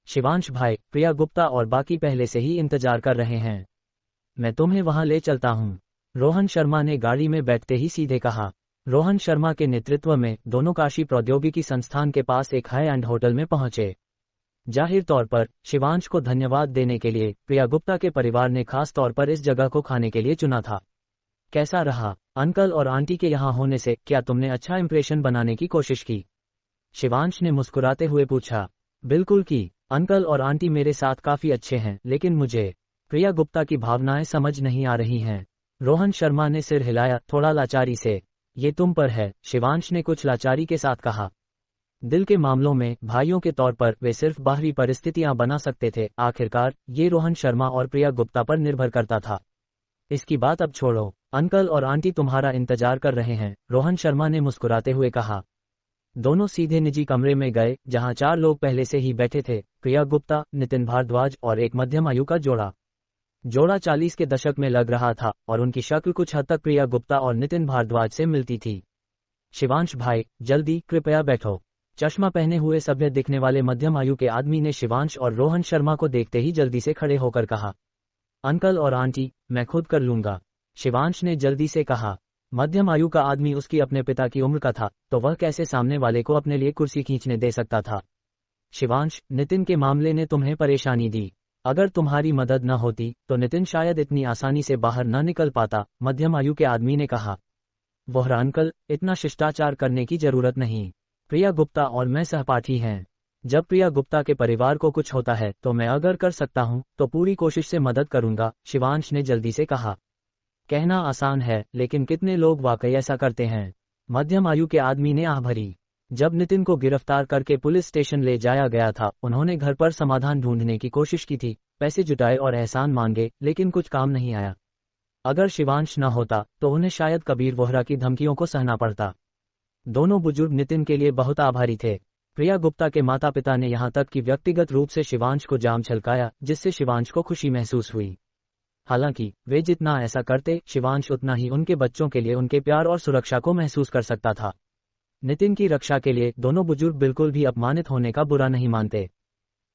शिवांश भाई, प्रिया गुप्ता और बाकी पहले से ही इंतजार कर रहे हैं, मैं तुम्हें वहां ले चलता हूं, रोहन शर्मा ने गाड़ी में बैठते ही सीधे कहा। रोहन शर्मा के नेतृत्व में दोनों काशी प्रौद्योगिकी संस्थान के पास एक हाई एंड होटल में पहुंचे। जाहिर तौर पर शिवांश को धन्यवाद देने के लिए प्रिया गुप्ता के परिवार ने खास तौर पर इस जगह को खाने के लिए चुना था। कैसा रहा? अंकल और आंटी के यहाँ होने से क्या तुमने अच्छा इंप्रेशन बनाने की कोशिश की? शिवांश ने मुस्कुराते हुए पूछा। बिल्कुल की, अंकल और आंटी मेरे साथ काफी अच्छे हैं, लेकिन मुझे प्रिया गुप्ता की भावनाएं समझ नहीं आ रही हैं। रोहन शर्मा ने सिर हिलाया, थोड़ा लाचारी से। ये तुम पर है, शिवांश ने कुछ लाचारी के साथ कहा। दिल के मामलों में भाइयों के तौर पर वे सिर्फ बाहरी परिस्थितियां बना सकते थे, आखिरकार ये रोहन शर्मा और प्रिया गुप्ता पर निर्भर करता था। इसकी बात अब छोड़ो, अंकल और आंटी तुम्हारा इंतजार कर रहे हैं, रोहन शर्मा ने मुस्कुराते हुए कहा। दोनों सीधे निजी कमरे में गए जहां 4 लोग पहले से ही बैठे थे, प्रिया गुप्ता, नितिन भारद्वाज और एक मध्यम आयु का जोड़ा। 40 के दशक में लग रहा था और उनकी शक्ल कुछ हद तक प्रिया गुप्ता और नितिन भारद्वाज से मिलती थी। शिवांश भाई, जल्दी कृपया बैठो, चश्मा पहने हुए सभ्य दिखने वाले मध्यम आयु के आदमी ने शिवांश और रोहन शर्मा को देखते ही जल्दी से खड़े होकर कहा। अंकल और आंटी, मैं खुद कर लूंगा, शिवांश ने जल्दी से कहा। मध्यम आयु का आदमी उसकी अपने पिता की उम्र का था, तो वह कैसे सामने वाले को अपने लिए कुर्सी खींचने दे सकता था? शिवांश, नितिन के मामले ने तुम्हें परेशानी दी। अगर तुम्हारी मदद न होती तो नितिन शायद इतनी आसानी से बाहर न निकल पाता, मध्यम आयु के आदमी ने कहा। वोहरा अंकल, इतना शिष्टाचार करने की जरूरत नहीं, प्रिया गुप्ता और मैं सहपाठी हैं। जब प्रिया गुप्ता के परिवार को कुछ होता है तो मैं अगर कर सकता हूं तो पूरी कोशिश से मदद करूंगा, शिवांश ने जल्दी से कहा। कहना आसान है, लेकिन कितने लोग वाकई ऐसा करते हैं? मध्यम आयु के आदमी ने आह भरी। जब नितिन को गिरफ्तार करके पुलिस स्टेशन ले जाया गया था, उन्होंने घर पर समाधान ढूंढने की कोशिश की थी, पैसे जुटाए और एहसान मांगे, लेकिन कुछ काम नहीं आया। अगर शिवांश न होता तो उन्हें शायद कबीर वोहरा की धमकियों को सहना पड़ता। दोनों बुजुर्ग नितिन के लिए बहुत आभारी थे। प्रिया गुप्ता के माता पिता ने यहाँ तक कि व्यक्तिगत रूप से शिवांश को जाम छलकाया, जिससे शिवांश को खुशी महसूस हुई। हालांकि वे जितना ऐसा करते, शिवांश उतना ही उनके बच्चों के लिए उनके प्यार और सुरक्षा को महसूस कर सकता था। नितिन की रक्षा के लिए दोनों बुजुर्ग बिल्कुल भी अपमानित होने का बुरा नहीं मानते।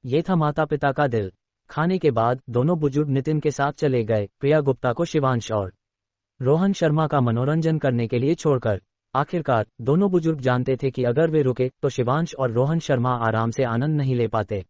ये था माता पिता का दिल। खाने के बाद दोनों बुजुर्ग नितिन के साथ चले गए, प्रिया गुप्ता को शिवांश और रोहन शर्मा का मनोरंजन करने के लिए छोड़कर। आखिरकार दोनों बुजुर्ग जानते थे कि अगर वे रुके तो शिवांश और रोहन शर्मा आराम से आनंद नहीं ले पाते।